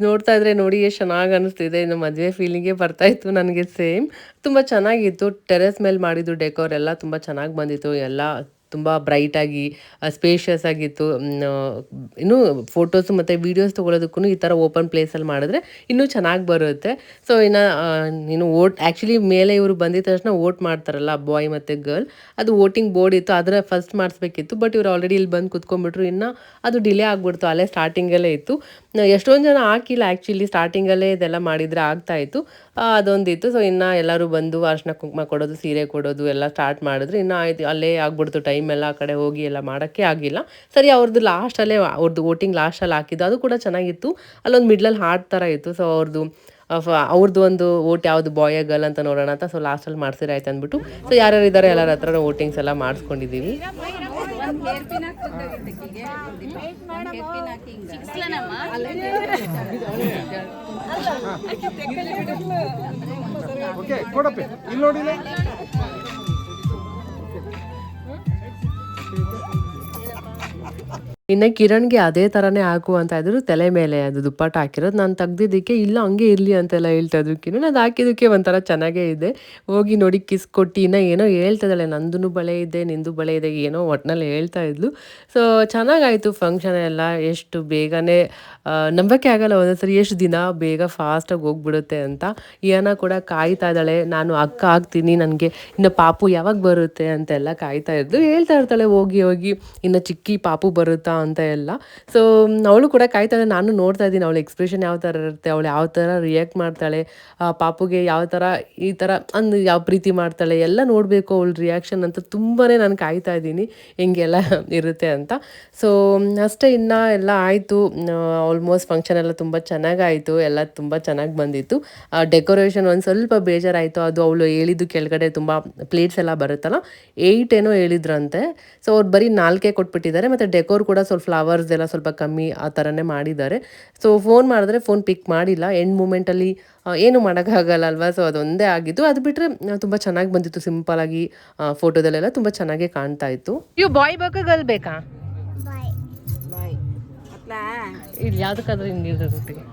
ನೋಡ್ತಾ ಇದ್ರೆ ನೋಡಿ ಎಷ್ಟು ಚೆನ್ನಾಗಿ ಅನ್ನಿಸ್ತಿದೆ. ಇನ್ನು ಮದುವೆ ಫೀಲಿಂಗೇ ಬರ್ತಾಯಿತ್ತು ನನಗೆ ಸೇಮ್. ತುಂಬ ಚೆನ್ನಾಗಿತ್ತು. ಟೆರೆಸ್ ಮೇಲೆ ಮಾಡಿದ್ದು ಡೆಕೋರ್ ಎಲ್ಲ ತುಂಬ ಚೆನ್ನಾಗಿ ಬಂದಿತ್ತು. ಎಲ್ಲ ತುಂಬ ಬ್ರೈಟಾಗಿ ಸ್ಪೇಷಿಯಸ್ ಆಗಿತ್ತು. ಇನ್ನೂ ಫೋಟೋಸು ಮತ್ತು ವೀಡಿಯೋಸ್ ತೊಗೊಳೋದಕ್ಕೂ ಈ ಥರ ಓಪನ್ ಪ್ಲೇಸಲ್ಲಿ ಮಾಡಿದ್ರೆ ಇನ್ನೂ ಚೆನ್ನಾಗಿ ಬರುತ್ತೆ. ಸೊ ಇನ್ನು ಆ್ಯಕ್ಚುಲಿ ಮೇಲೆ ಇವರು ಬಂದಿದ ತಕ್ಷಣ ವೋಟ್ ಮಾಡ್ತಾರಲ್ಲ, ಬಾಯ್ ಮತ್ತು ಗರ್ಲ್, ಅದು ವೋಟಿಂಗ್ ಬೋರ್ಡ್ ಇತ್ತು, ಅದರ ಫಸ್ಟ್ ಮಾಡಿಸ್ಬೇಕಿತ್ತು. ಬಟ್ ಇವರು ಆಲ್ರೆಡಿ ಇಲ್ಲಿ ಬಂದು ಕುತ್ಕೊಂಡ್ಬಿಟ್ರು. ಇನ್ನು ಅದು ಡಿಲೇ ಆಗಿಬಿಡ್ತು, ಅಲ್ಲೇ ಸ್ಟಾರ್ಟಿಂಗಲ್ಲೇ ಇತ್ತು. ಎಷ್ಟೊಂದು ಜನ ಹಾಕಿಲ್ಲ ಆ್ಯಕ್ಚುಲಿ, ಸ್ಟಾರ್ಟಿಂಗಲ್ಲೇ ಇದೆಲ್ಲ ಮಾಡಿದರೆ ಆಗ್ತಾಯಿತ್ತು, ಅದೊಂದಿತ್ತು. ಸೊ ಇನ್ನು ಎಲ್ಲರೂ ಬಂದು ಅರ್ಶಿನ ಕುಂಕುಮ ಕೊಡೋದು, ಸೀರೆ ಕೊಡೋದು ಎಲ್ಲ ಸ್ಟಾರ್ಟ್ ಮಾಡಿದ್ರು. ಇನ್ನು ಆಯ್ತು, ಅಲ್ಲೇ ಆಗ್ಬಿಡ್ತು ಟೈಮ್ ಎಲ್ಲ. ಆ ಕಡೆ ಹೋಗಿ ಎಲ್ಲ ಮಾಡೋಕ್ಕೆ ಆಗಿಲ್ಲ. ಸರಿ, ಅವ್ರದ್ದು ಲಾಸ್ಟಲ್ಲೇ ಅವ್ರದ್ದು ವೋಟಿಂಗ್ ಲಾಸ್ಟಲ್ಲಿ ಹಾಕಿದ್ದು, ಅದು ಕೂಡ ಚೆನ್ನಾಗಿತ್ತು. ಅಲ್ಲೊಂದು ಮಿಡ್ಲಲ್ಲಿ ಹಾರ್ಟ್ ಥರ ಇತ್ತು. ಸೊ ಅವ್ರದ್ದು ಒಂದು ವೋಟ್ ಯಾವುದು ಬಾಯ್ ಗರ್ಲ್ ಅಂತ ನೋಡೋಣ ಅಂತ. ಸೊ ಲಾಸ್ಟಲ್ಲಿ ಮಾಡ್ಸಿರಾಯ್ತು ಅಂದ್ಬಿಟ್ಟು ಸೊ ಯಾರ್ಯಾರು ಇದ್ದಾರೆ ಎಲ್ಲರ ಹತ್ರ ವೋಟಿಂಗ್ಸ್ ಎಲ್ಲ ಮಾಡಿಸ್ಕೊಂಡಿದ್ದೀವಿ. ಓಕೆ ಕೊಡಪ್ಪೆ ಇಲ್ಲಿ ನೋಡಿಲ್ಲ. ಇನ್ನು ಕಿರಣ್ಗೆ ಅದೇ ಥರನೇ ಹಾಕು ಅಂತ ಇದ್ರು, ತಲೆ ಮೇಲೆ ಅದು ದುಪ್ಪಟ್ಟ ಹಾಕಿರೋದು. ನಾನು ತೆಗ್ದಿದ್ದಕ್ಕೆ ಇಲ್ಲ ಹಂಗೆ ಇರಲಿ ಅಂತೆಲ್ಲ ಹೇಳ್ತಾ ಇದ್ರು ಕಿರಣ್. ಅದು ಹಾಕಿದ್ದಕ್ಕೆ ಒಂಥರ ಚೆನ್ನಾಗೇ ಇದೆ. ಹೋಗಿ ನೋಡಿ ಕಿಸ್ ಕೊಟ್ಟು ಇನ್ನೂ ಏನೋ ಹೇಳ್ತಾ ಇದ್ದಾಳೆ, ನಂದು ಬಳೆ ಇದೆ, ನಿಂದು ಬಳೆ ಇದೆ, ಏನೋ ಒಟ್ಟಿನಲ್ಲಿ ಹೇಳ್ತಾ ಇದ್ಲು. ಸೊ ಚೆನ್ನಾಗಾಯಿತು ಫಂಕ್ಷನ್ ಎಲ್ಲ. ಎಷ್ಟು ಬೇಗನೆ ನಂಬಕ್ಕೆ ಆಗಲ್ಲ ಒಂದೊಂದ್ಸರಿ ಎಷ್ಟು ದಿನ ಬೇಗ ಫಾಸ್ಟಾಗಿ ಹೋಗ್ಬಿಡುತ್ತೆ ಅಂತ. ಇಯಾನ ಕೂಡ ಕಾಯ್ತಾ ಇದ್ದಾಳೆ, ನಾನು ಅಕ್ಕ ಆಗ್ತೀನಿ, ನನಗೆ ಇನ್ನು ಪಾಪು ಯಾವಾಗ ಬರುತ್ತೆ ಅಂತೆಲ್ಲ ಕಾಯ್ತಾ ಇದ್ಲು. ಹೇಳ್ತಾ ಇರ್ತಾಳೆ ಹೋಗಿ ಹೋಗಿ ಇನ್ನು ಚಿಕ್ಕಿ ಪಾಪು ಬರುತ್ತಾ ಅಂತ ಎಲ್ಲ. ಸೊ ಅವಳು ಕೂಡ ಕಾಯ್ತಾಳೆ, ನಾನು ನೋಡ್ತಾ ಇದ್ದೀನಿ ಅವಳ ಎಕ್ಸ್ಪ್ರೆಷನ್ ಯಾವ ಥರ ಇರುತ್ತೆ, ಅವಳು ಯಾವ ಥರ ರಿಯಾಕ್ಟ್ ಮಾಡ್ತಾಳೆ, ಪಾಪುಗೆ ಯಾವ ಥರ ಈ ಥರ ಅಂದು ಯಾವ ಪ್ರೀತಿ ಮಾಡ್ತಾಳೆ ಎಲ್ಲ ನೋಡಬೇಕು ಅವಳ ರಿಯಾಕ್ಷನ್ ಅಂತ ತುಂಬಾ ನಾನು ಕಾಯ್ತಾ ಇದ್ದೀನಿ ಹೆಂಗೆಲ್ಲ ಇರುತ್ತೆ ಅಂತ. ಸೊ ಅಷ್ಟೇ, ಇನ್ನು ಎಲ್ಲ ಆಯಿತು. ಆಲ್ಮೋಸ್ಟ್ ಫಂಕ್ಷನ್ ಎಲ್ಲ ತುಂಬ ಚೆನ್ನಾಗಾಯಿತು, ಎಲ್ಲ ತುಂಬ ಚೆನ್ನಾಗಿ ಬಂದಿತ್ತು. ಡೆಕೋರೇಷನ್ ಒಂದು ಸ್ವಲ್ಪ ಬೇಜಾರಾಯಿತು, ಅದು ಅವಳು ಹೇಳಿದ್ದು ಕೆಳಗಡೆ ತುಂಬ ಪ್ಲೇಟ್ಸ್ ಎಲ್ಲ ಬರುತ್ತಲ್ಲ 8 ಏನೋ ಹೇಳಿದ್ರಂತೆ. ಸೊ ಅವ್ರು ಬರೀ 4 ಕೊಟ್ಬಿಟ್ಟಿದ್ದಾರೆ, ಮತ್ತು ಡೆಕೋರ್ ಕೂಡ ಸ್ವಲ್ಪ ಫ್ಲವರ್ಸ್ ಎಲ್ಲ ಸ್ವಲ್ಪ ಕಮ್ಮಿ ಆ ಥರನೇ ಮಾಡಿದ್ದಾರೆ. ಸೊ ಫೋನ್ ಮಾಡಿದ್ರೆ ಫೋನ್ ಪಿಕ್ ಮಾಡಿಲ್ಲ, ಎಂಡ್ ಮೂಮೆಂಟಲ್ಲಿ ಏನು ಮಾಡೋಕ್ಕಾಗಲ್ಲ ಅಲ್ವಾ. ಸೊ ಅದೊಂದೇ ಆಗಿದ್ದು, ಅದು ಬಿಟ್ಟರೆ ತುಂಬ ಚೆನ್ನಾಗಿ ಬಂದಿತ್ತು, ಸಿಂಪಲಾಗಿ ಫೋಟೋದಲ್ಲೆಲ್ಲ ತುಂಬ ಚೆನ್ನಾಗೇ ಕಾಣ್ತಾ ಇತ್ತು. ಇವು ಬಾಯ್ ಬೇಕಾ ಗರ್ಲ್ ಬೇಕಾ? ಬಾಯ್ ಬಾಯ್ ಅತ್ಲಾ ಇಲ್ಲಿ ಯಾವುದಕ್ಕಾದ್ರೂ ಹಿಂಗಿರ್ತದೆ ಒಟ್ಟಿಗೆ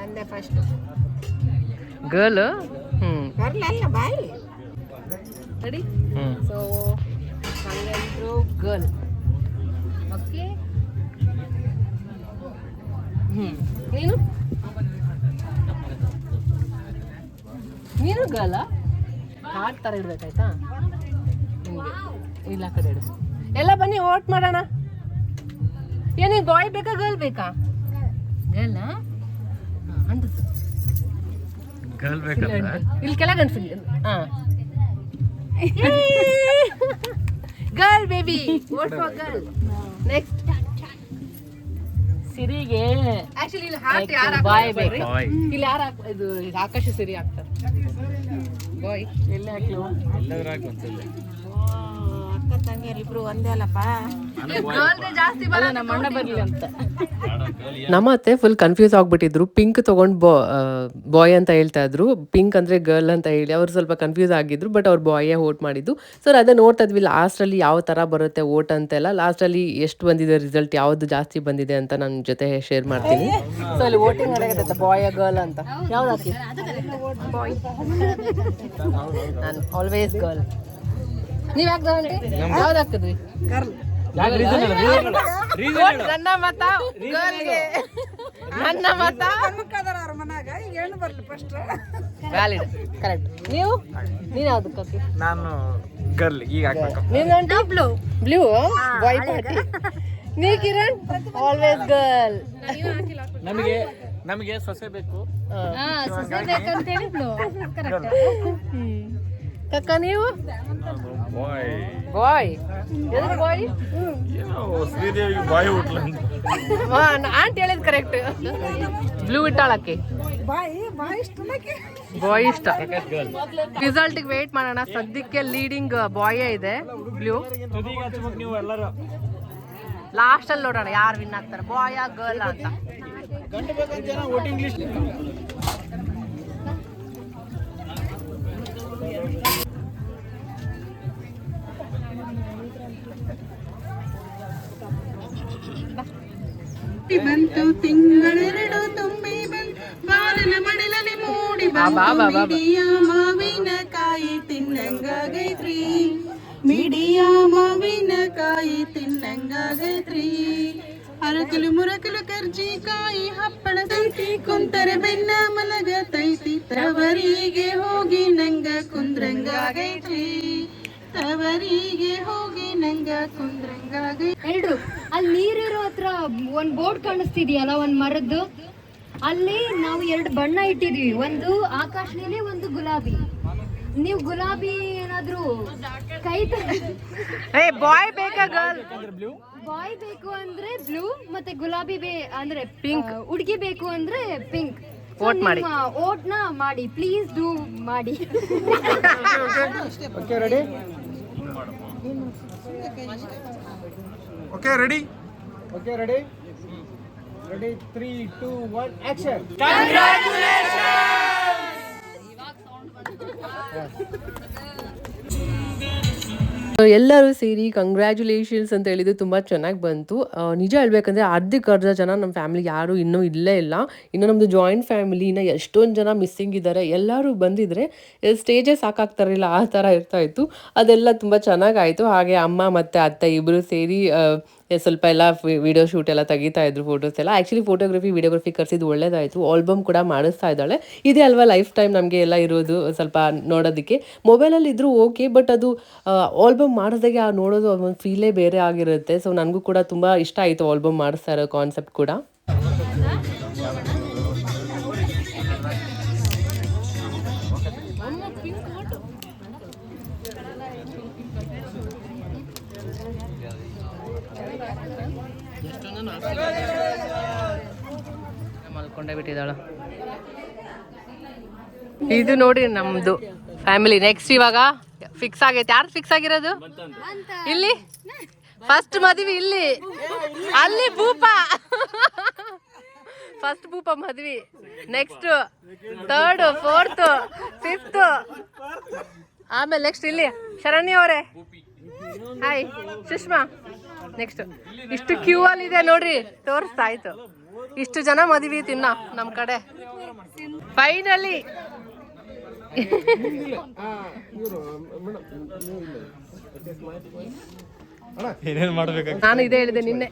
ಅಂದೆ ಫಸ್ಟ್ ಗರ್ಲ್. ಬರ್ಲಲ್ಲ ಬಾಯ್ ರೆಡಿ. ಸೊ ಹಂಗಂದ್ರು ಗರ್ಲ್. ಓಕೆ, ನೀನು ಗರ್ಲ ಹಾರ್ಟ್ ಥರ ಇಡ್ಬೇಕಾಯ್ತಾ ನಿಮಗೆ, ಇಲ್ಲ ಕಡೆ ಇಡು. ಎಲ್ಲ ಬನ್ನಿ ಓಟ್ ಮಾಡೋಣ. ಏನೇ ಬಾಯ್ ಬೇಕಾ ಗರ್ಲ್ ಬೇಕಾ? ಗರ್ಲ ಅಂತ ಗರ್ಲ್ ಬೇಕಂತ ಇಲ್ಲಿ ಕೆಳಗೆ ಅನ್ಸಿ. ಹಾಂ, girl baby, vote for girl. Next ಸಿರಿಗೆ ಆಕ್ಚುಲಿ ಇಲ್ಲಿ ಹಾರ್ಟ್ ಯಾರು ಬಾಯ್ ಬೇಕು, ಇಲ್ಲಿ ಯಾರು ಇದು ಆಕಾಶ ಸಿರಿ ಹಾಕ್ತಾರೆ. ಬಾಯ್ ಎಲ್ಲಿ ಹಾಕಿ ಅಕ್ಕ ತಂಗಿಯರಿಬ್ರು ಒಂದೇ ಅಲ್ಲಪ್ಪ. ಜಾಸ್ತಿ ಬಲ್ಲ, ನಮ್ಮ ಅಣ್ಣ ಬರ್ಲಿ ಅಂತ. ನಮ್ಮ ಅತ್ತೆ ಫುಲ್ ಕನ್ಫ್ಯೂಸ್ ಆಗ್ಬಿಟ್ಟಿದ್ರು, ಪಿಂಕ್ ತೊಗೊಂಡು ಬಾಯ್ ಅಂತ ಹೇಳ್ತಾ ಇದ್ರು, ಪಿಂಕ್ ಅಂದರೆ ಗರ್ಲ್ ಅಂತ ಹೇಳಿ ಅವ್ರು ಸ್ವಲ್ಪ ಕನ್ಫ್ಯೂಸ್ ಆಗಿದ್ರು. ಬಟ್ ಅವ್ರು ಬಾಯೇ ವೋಟ್ ಮಾಡಿದ್ದು. ಸೊ ಅದೇ ನೋಡ್ತಾ ಇದ್ವಿ ಲಾಸ್ಟಲ್ಲಿ ಯಾವ ಥರ ಬರುತ್ತೆ ವೋಟ್ ಅಂತೆಲ್ಲ. ಲಾಸ್ಟಲ್ಲಿ ಎಷ್ಟು ಬಂದಿದೆ ರಿಸಲ್ಟ್, ಯಾವುದು ಜಾಸ್ತಿ ಬಂದಿದೆ ಅಂತ ನನ್ನ ಜೊತೆ ಶೇರ್ ಮಾಡ್ತೀನಿ. ಸೊ ಅಲ್ಲಿ ವೋಟಿಂಗ್ ನಡೆಯುತ್ತೆ ಬಾಯ್ ಗರ್ಲ್ ಅಂತ. ಯಾವ್ದು ಹಾಕಿ? ಬಾಯ್. ನಾನು ಆಲ್ವೇಸ್ ಗರ್ಲ್. ನೀವ್ ಯಾಕೆ ಯಾವ್ದು ಹಾಕಿದ್ರಿ? ನನ್ನ ಮತ ಗರ್ಲ್ಗೆ, ನನ್ನ ಮತ ಅವ್ರ ಮನ್ಯಾಗ ಏನು ಬರ್ಲಿ ಫಸ್ಟ್ ವ್ಯಾಲಿಡ್. ಕರೆಕ್ಟ್. ನೀನ್ ಯಾವ್ದಕ್ಕೆ ಹಾಕಿ? ನಾನು ಗರ್ಲ್ ಈಗ ಹಾಕ್ಬೇಕು. ನೀನು ಬ್ಲೂ. ಬ್ಲೂ ಬಾಯ್ ಪಾರ್ಟಿ. ನೀ ಕಿರಣ್ ಆಲ್ವೇಸ್ ಗರ್ಲ್. ನಮಗೆ ಸೊಸೆ ಬೇಕು. ಕಕ್ಕ ನೀವು ಬಾಯ್. ಎದುರು ಬಾಯ್? ಶ್ರೀದೇವಿ ಬಾಯ್ ಹುಟ್ಲ ಆಂಟಿ ಹೇಳಿದ್ ಕರೆಕ್ಟ್. ಬ್ಲೂ ಇಟ್ಟಾಳಕ್ಕೆ ಬಾಯ್ ಇಷ್ಟ. ರಿಸಲ್ಟ್ಗೆ ವೇಟ್ ಮಾಡೋಣ. ಸದ್ಯಕ್ಕೆ ಲೀಡಿಂಗ್ ಬಾಯೇ ಇದೆ, ಬ್ಲೂ. ಲಾಸ್ಟ್ ಅಲ್ಲಿ ನೋಡೋಣ ಯಾರು ವಿನ್ ಆಗ್ತಾರೆ, ಬಾಯ್ ಗರ್ಲ್ ಅಂತ. ಬಂತು ತಿಂಗಳೆರಡು ತುಂಬಿ ಬಂತು ಬಾರನ ಮಡಿಲಲ್ಲಿ ಮೂಡಿ ಬಂತು ಮಿಡಿಯ ಮಾವಿನಕಾಯಿ ತಿನ್ನಂಗಾಗೈತ್ರಿ, ಮಿಡಿಯ ಮಾವಿನಕಾಯಿ ತಿನ್ನಂಗಾಗೈತ್ರಿ. ಅರಕಲು ಮುರಕಲು ಕರ್ಜಿಕಾಯಿ ಹಪ್ಪಳ ತಂತಿ ಕುಂತರೆ ಬೆನ್ನ ಮಲಗ ತೈತಿ, ತವರಿಗೆ ಹೋಗಿ ನಂಗ ಕುಂದ್ರಂಗಾಗೈತ್ರಿ, ತವರಿಗೆ ಹೋಗಿ ನಂಗ ಕುಂದ್ರಂಗಾಗೈತ್ರಿ. ಎಲ್ರು ಅಲ್ಲಿ ನೀರಿರೋ ಹತ್ರ ಒಂದ್ ಬೋರ್ಡ್ ಕಾಣಿಸ್ತಿದ್ಯಲ್ಲ, ಒಂದ್ ಮರದ್ದು, ಅಲ್ಲಿ ನಾವು 2 ಬಣ್ಣ ಇಟ್ಟಿದೀವಿ, ಒಂದು ಆಕಾಶ ನೀಲಿ, ಒಂದು ಗುಲಾಬಿ. ನೀವು ಗುಲಾಬಿ ಏನಾದ್ರು ಕೈ ಬಾಯ್ ಬೇಕಾ ಗರ್ಲ್? ಬಾಯ್ ಬೇಕು ಅಂದ್ರೆ ಬ್ಲೂ, ಮತ್ತೆ ಗುಲಾಬಿ ಅಂದ್ರೆ ಪಿಂಕ್, ಹುಡುಗಿ ಬೇಕು ಅಂದ್ರೆ ಪಿಂಕ್. ವೋಟ್ ಮಾಡಿ, ವೋಟ್ ನ ಮಾಡಿ, ಪ್ಲೀಸ್ ಡೂ ಮಾಡಿ. Okay ready? Okay ready? Okay ready? Ready 3 2 1 action. ಎಲ್ಲರೂ ಸೇರಿ ಕಂಗ್ರ್ಯಾಚುಲೇಷನ್ಸ್ ಅಂತ ಹೇಳಿದ್ದು ತುಂಬ ಚೆನ್ನಾಗಿ ಬಂತು. ನಿಜ ಹೇಳ್ಬೇಕಂದ್ರೆ ಅರ್ಧ ಜನ ನಮ್ಮ ಫ್ಯಾಮಿಲಿ ಯಾರು ಇನ್ನೂ ಇಲ್ಲೇ ಇಲ್ಲ. ಇನ್ನು ನಮ್ಮದು ಜಾಯಿಂಟ್ ಫ್ಯಾಮಿಲಿ ಇನ್ನು ಎಷ್ಟೊಂದು ಜನ ಮಿಸ್ಸಿಂಗ್ ಇದ್ದಾರೆ. ಎಲ್ಲರೂ ಬಂದಿದ್ರೆ ಸ್ಟೇಜೇ ಸಾಕಾಗ್ತಾರಿಲ್ಲ, ಆ ಥರ ಇರ್ತಾಯಿತ್ತು. ಅದೆಲ್ಲ ತುಂಬ ಚೆನ್ನಾಗಾಯಿತು. ಹಾಗೆ ಅಮ್ಮ ಮತ್ತು ಅತ್ತೆ ಇಬ್ಬರು ಸೇರಿ ಸ್ವಲ್ಪ ಎಲ್ಲ ವಿಡಿಯೋ ಶೂಟ್ ಎಲ್ಲ ತೆಗಿತಾ ಇದ್ರು ಫೋಟೋಸ್ ಎಲ್ಲ. ಆ್ಯಕ್ಚುಲಿ ಫೋಟೋಗ್ರಫಿ ವಿಡಿಯೋಗ್ರಫಿ ಕರ್ಸಿದ್ದು ಒಳ್ಳೇದಾಯಿತು. ಆಲ್ಬಮ್ ಕೂಡ ಮಾಡಿಸ್ತಾ ಇದ್ದಾಳೆ. ಇದೇ ಅಲ್ವಾ ಲೈಫ್ ಟೈಮ್ ನಮಗೆ ಎಲ್ಲ ಇರೋದು ಸ್ವಲ್ಪ ನೋಡೋದಕ್ಕೆ. ಮೊಬೈಲಲ್ಲಿ ಇದ್ರೂ ಓಕೆ, ಬಟ್ ಅದು ಆಲ್ಬಮ್ ಮಾಡಿಸ್ದಾಗೆ ಆ ನೋಡೋದು ಒಂದು ಫೀಲೇ ಬೇರೆ ಆಗಿರುತ್ತೆ. ಸೊ ನನಗೂ ಕೂಡ ತುಂಬ ಇಷ್ಟ ಆಯಿತು ಆಲ್ಬಮ್ ಮಾಡಿಸ್ತಾ ಇರೋ ಕಾನ್ಸೆಪ್ಟ್ ಕೂಡ. ಮಲ್ಕೊಂಡೇ ಬಿಟ್ಟಿದ್ದಾಳ. ಇದು ನೋಡಿ ನಮ್ದು ಫ್ಯಾಮಿಲಿ. ನೆಕ್ಸ್ಟ್ ಇವಾಗ ಫಿಕ್ಸ್ ಆಗೈತೆ. ಯಾರು ಫಿಕ್ಸ್ ಆಗಿರೋದು ಇಲ್ಲಿ? ಫಸ್ಟ್ ಮದ್ವಿ ಇಲ್ಲಿ, ಅಲ್ಲಿ ಭೂಪ ಫಸ್ಟ್ ಭೂಪ ಮದ್ವಿ, ನೆಕ್ಸ್ಟ್ 3rd 4th 5th, ಆಮೇಲೆ ನೆಕ್ಸ್ಟ್ ಇಲ್ಲಿ ಶರಣ್ಯ ಅವರೇ. ಹಾಯ್ ಸುಷ್ಮಾ. ನೆಕ್ಸ್ಟ್ ಇಷ್ಟು ಕ್ಯೂ ಅಲ್ಲಿ ಇದೆ ನೋಡ್ರಿ, ತೋರಿಸ್ತಾ ಆಯ್ತು. ಇಷ್ಟು ಜನ ಮದುವೆ ತಿನ್ನ ನಮ್ ಕಡೆ. ಫೈನಲಿ ಏನೇನ್ ಮಾಡ್ಬೇಕು? ನಾನು ಇದೇ ಹೇಳಿದೆ ನಿನ್ನೆ.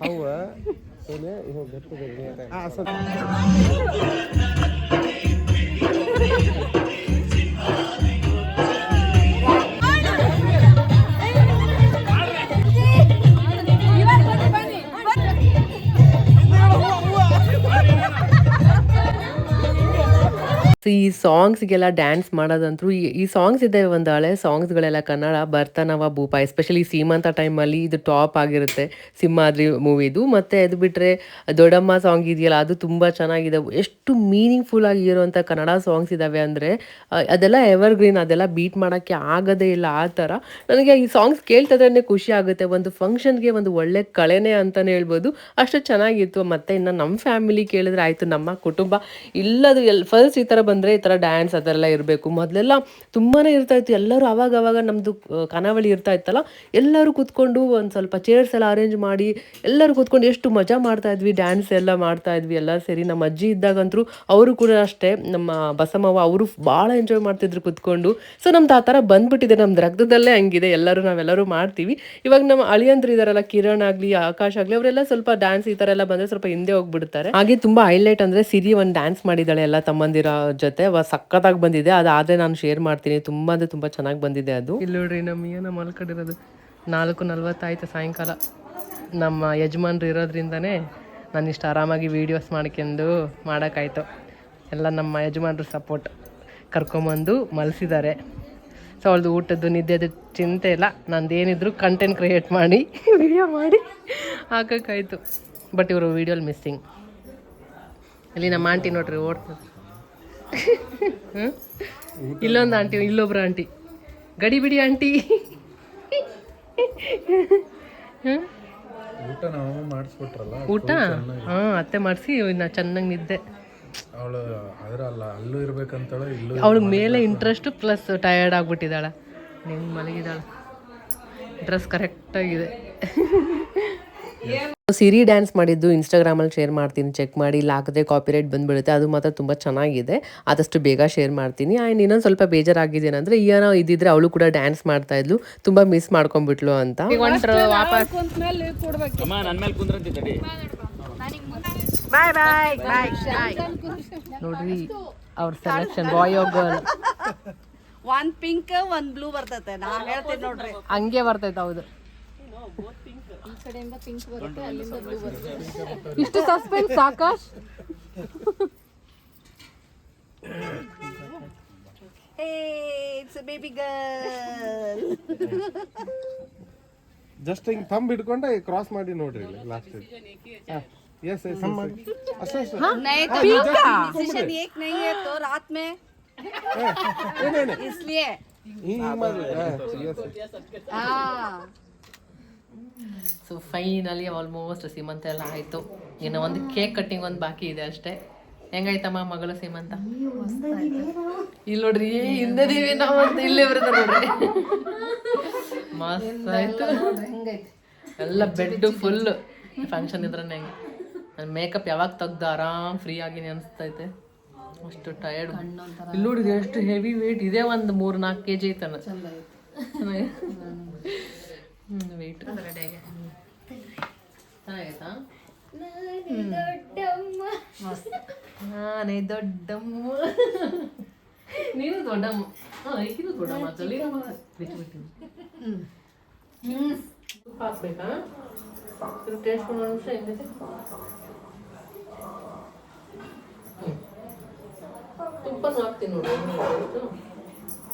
ಸೊ ಈ ಸಾಂಗ್ಸ್ಗೆಲ್ಲ ಡ್ಯಾನ್ಸ್ ಮಾಡೋದಂತೂ ಈ ಸಾಂಗ್ಸ್ ಇದೆ, ಒಂದು ಹಳೆ ಸಾಂಗ್ಸ್ಗಳೆಲ್ಲ ಕನ್ನಡ ಬರ್ತಾನವ ಭೂಪ, ಎಸ್ಪೆಷಲಿ ಸೀಮಂತ ಟೈಮಲ್ಲಿ ಇದು ಟಾಪ್ ಆಗಿರುತ್ತೆ ಸಿಂಹಾದ್ರಿ ಮೂವಿದು. ಮತ್ತು ಅದು ಬಿಟ್ಟರೆ ದೊಡ್ಡಮ್ಮ ಸಾಂಗ್ ಇದೆಯಲ್ಲ, ಅದು ತುಂಬ ಚೆನ್ನಾಗಿದೆ. ಎಷ್ಟು ಮೀನಿಂಗ್ಫುಲ್ ಆಗಿರುವಂಥ ಕನ್ನಡ ಸಾಂಗ್ಸ್ ಇದ್ದಾವೆ ಅಂದರೆ ಅದೆಲ್ಲ ಎವರ್ಗ್ರೀನ್, ಅದೆಲ್ಲ ಬೀಟ್ ಮಾಡೋಕ್ಕೆ ಆಗೋದೇ ಇಲ್ಲ. ಆ ಥರ ನನಗೆ ಈ ಸಾಂಗ್ಸ್ ಕೇಳ್ತಿದ್ರೆ ಖುಷಿ ಆಗುತ್ತೆ. ಒಂದು ಫಂಕ್ಷನ್ಗೆ ಒಂದು ಒಳ್ಳೆ ಕಳೆನೇ ಅಂತಲೇ ಹೇಳ್ಬೋದು, ಅಷ್ಟು ಚೆನ್ನಾಗಿತ್ತು. ಮತ್ತು ಇನ್ನು ನಮ್ಮ ಫ್ಯಾಮಿಲಿ ಕೇಳಿದ್ರೆ ಆಯಿತು, ನಮ್ಮ ಕುಟುಂಬ ಇಲ್ಲದು ಫಸ್ಟ್ ಈ ಥರ ಬಂದರೆ ಈ ಥರ ಡ್ಯಾನ್ಸ್ ಅದೆಲ್ಲ ಇರಬೇಕು. ಮೊದಲೆಲ್ಲ ತುಂಬಾ ಇರ್ತಾಯಿತ್ತು. ಎಲ್ಲರೂ ಅವಾಗ ನಮ್ಮದು ಖಾನಾವಳಿ ಇರ್ತಾ ಇತ್ತಲ್ಲ, ಎಲ್ಲರೂ ಕೂತ್ಕೊಂಡು ಒಂದು ಸ್ವಲ್ಪ ಚೇರ್ಸ್ ಎಲ್ಲ ಅರೇಂಜ್ ಮಾಡಿ ಎಲ್ಲರೂ ಕೂತ್ಕೊಂಡು ಎಷ್ಟು ಮಜಾ ಮಾಡ್ತಾಯಿದ್ವಿ, ಡ್ಯಾನ್ಸ್ ಎಲ್ಲ ಮಾಡ್ತಾಯಿದ್ವಿ ಎಲ್ಲ ಸೇರಿ. ನಮ್ಮ ಅಜ್ಜಿ ಇದ್ದಾಗಂತೂ ಅವರು ಕೂಡ ಅಷ್ಟೇ, ನಮ್ಮ ಬಸಮ್ಮವ್ವ ಅವರು ಭಾಳ ಎಂಜಾಯ್ ಮಾಡ್ತಿದ್ರು ಕೂತ್ಕೊಂಡು. ಸೊ ನಮ್ದು ಆ ಥರ ಬಂದ್ಬಿಟ್ಟಿದೆ, ನಮ್ದು ರಕ್ತದಲ್ಲೇ ಹಂಗಿದೆ. ನಾವೆಲ್ಲರೂ ಮಾಡ್ತೀವಿ. ಇವಾಗ ನಮ್ಮ ಅಳಿಯಂದ್ರು ಇದಾರಲ್ಲ, ಕಿರಣ್ ಆಗಲಿ ಆಕಾಶ್ ಆಗಲಿ, ಅವರೆಲ್ಲ ಸ್ವಲ್ಪ ಡ್ಯಾನ್ಸ್ ಈ ಥರ ಎಲ್ಲ ಬಂದರೆ ಸ್ವಲ್ಪ ಹಿಂದೆ ಹೋಗ್ಬಿಡ್ತಾರೆ. ಹಾಗೆ ತುಂಬ ಹೈಲೈಟ್ ಅಂದರೆ ಸಿರಿ ಒಂದು ಡ್ಯಾನ್ಸ್ ಮಾಡಿದ್ದಾಳೆ ಎಲ್ಲ ತಮ್ಮಂದಿರ ಜೊತೆ, ಸಖತ್ತಾಗಿ ಬಂದಿದೆ. ಅದಾದರೆ ನಾನು ಶೇರ್ ಮಾಡ್ತೀನಿ, ತುಂಬ ಅಂದರೆ ತುಂಬ ಚೆನ್ನಾಗಿ ಬಂದಿದೆ ಅದು. ಇಲ್ಲಿ ನೋಡ್ರಿ ನಮ್ಮ ಏನ ಮಲ್ಕೊಂಡಿರೋದು 4:40 ಆಯ್ತು ಸಾಯಂಕಾಲ. ನಮ್ಮ ಯಜಮಾನ್ರು ಇರೋದ್ರಿಂದನೇ ನಾನು ಇಷ್ಟು ಆರಾಮಾಗಿ ವೀಡಿಯೋಸ್ ಮಾಡ್ಕೊಂಡು ಮಾಡೋಕ್ಕಾಯ್ತು. ಎಲ್ಲ ನಮ್ಮ ಯಜಮಾನ್ರು ಸಪೋರ್ಟ್, ಕರ್ಕೊಂಬಂದು ಮಲಸಿದ್ದಾರೆ. ಸೊ ಅವಳದು ಊಟದ್ದು ನಿದ್ದೆದು ಚಿಂತೆ ಇಲ್ಲ, ನಂದೇನಿದ್ರು ಕಂಟೆಂಟ್ ಕ್ರಿಯೇಟ್ ಮಾಡಿ ವಿಡಿಯೋ ಮಾಡಿ ಹಾಕೋಕ್ಕಾಯ್ತು. ಬಟ್ ಇವರು ವೀಡಿಯೋಲಿ ಮಿಸ್ಸಿಂಗ್. ಇಲ್ಲಿ ನಮ್ಮ ಆಂಟಿ ನೋಡ್ರಿ ಓಡ್ತದೆ. ಇಲ್ಲೊಂದು ಆಂಟಿ, ಇಲ್ಲೊಬ್ರು ಆಂಟಿ, ಗಡಿ ಬಿಡಿ ಆಂಟಿ. ಊಟ ಅತ್ತೆ ಮಾಡಿಸಿ ಚೆನ್ನಾಗಿ ನಿದ್ದೆ. ಅವಳಿಗೆ ಮೇಲೆ ಇಂಟ್ರೆಸ್ಟ್ ಪ್ಲಸ್ ಟಯರ್ಡ್ ಆಗ್ಬಿಟ್ಟಿದ್ದಾಳೆ, ನಿಂಗೆ ಮಲಗಿದ್ದಾಳೆ. ಡ್ರೆಸ್ ಕರೆಕ್ಟಾಗಿದೆ. ಸಿರಿ ಡ್ಯಾನ್ಸ್ ಮಾಡಿದ್ದು ಇನ್ಸ್ಟಾಗ್ರಾಮಲ್ಲಿ ಶೇರ್ ಮಾಡ್ತೀನಿ, ಚೆಕ್ ಮಾಡಿ. ಇಲ್ಲ ಹಾಕಿದ್ರೆ ಕಾಪಿರೈಟ್ ಬಂದುಬಿಡುತ್ತೆ. ಅದು ಮಾತ್ರ ತುಂಬ ಚೆನ್ನಾಗಿದೆ, ಆದಷ್ಟು ಬೇಗ ಶೇರ್ ಮಾಡ್ತೀನಿ. ಆ್ಯಂಡ್ ಇನ್ನೊಂದು ಸ್ವಲ್ಪ ಬೇಜಾರಾಗಿದ್ದೇನೆಂದರೆ ಏನೋ ಇದ್ದಿದ್ರೆ ಅವಳು ಕೂಡ ಡ್ಯಾನ್ಸ್ ಮಾಡ್ತಾಯಿದ್ಲು, ತುಂಬ ಮಿಸ್ ಮಾಡ್ಕೊಂಡ್ಬಿಟ್ಲು ಅಂತ. ಬಾಯ್ ಬಾಯ್ ಬಾಯ್ ಬಾಯ್. ನೋಡ್ರಿ ಅವ್ರ ಸೆಲೆಕ್ಷನ್, ಬಾಯ್ ಆರ್ ಗರ್ಲ್. ಒಂದ್ ಪಿಂಕ್ ಒಂದ್ ಬ್ಲೂ ಬರ್ತೈತೆ, ನಾ ಹೇಳ್ತೀನಿ ನೋಡ್ರಿ. ಹಂಗೆ ಬರ್ತೈತೆ, ಹೌದು. ಇಷ್ಟು suspense Akash. It's A baby girl. Just ಹಿಂಗೆ ಥಂಬ್ ಹಿಡ್ಕೊಂಡೆ ಕ್ರಾಸ್ ಮಾಡಿ ನೋಡ್ರಿ ಲಾಸ್ಟ್. यस यस नहीं तो डिसीजन एक नहीं है तो रात में इसलिए ಸೊ ಫೈನಲಿ ಆಲ್ಮೋಸ್ಟ್ ಸೀಮಂತ ಎಲ್ಲ ಆಯಿತು. ಇನ್ನು ಒಂದು ಕೇಕ್ ಕಟ್ಟಿಂಗ್ ಒಂದು ಬಾಕಿ ಇದೆ ಅಷ್ಟೇ. ಹೆಂಗಾಯ್ತಮ್ಮ ಮಗಳು ಸೀಮಂತ? ಇಲ್ಲಿ ನೋಡ್ರಿ ಹಿಂದದೀವಿ ನಾವು ಅಂತ ಇಲ್ಲೇ ಬರುತ್ತೆ ನೋಡ್ರಿ. ಮಸ್ತ್ ಆಯ್ತು ಎಲ್ಲ. ಬೆಡ್ ಫುಲ್ ಫಂಕ್ಷನ್ ಇದ್ರೆ ಹೆಂಗೆ ನನ್ನ ಮೇಕಪ್ ಯಾವಾಗ ತೆಗ್ದು ಆರಾಮ್ ಫ್ರೀ ಆಗಿನಿ ಅನಿಸ್ತೈತೆ, ಅಷ್ಟು ಟಯರ್ಡ್. ಇಲ್ಲಿ ನೋಡಿದ್ರೆ ಎಷ್ಟು ಹೆವಿ ವೇಟ್ ಇದೆ, ಒಂದು 3-4 kg ಐತನ ವೆಯ್ಟ್. ನಾನೇ ದೊಡ್ಡಮ್ಮ ನೀನು ದೊಡ್ಡಮ್ಮ ಈಗಿನ ದೊಡ್ಡಮ್ಮ ತಲೆ ಉಪ್ಪು ಹಾಕ್ಬೇಕಾ ಟೇಸ್ಟ್ ಮಾಡೋ ಹೆಂಗೈತೆ ತುಪ್ಪನೂ ಹಾಕ್ತೀನಿ ನೋಡಿ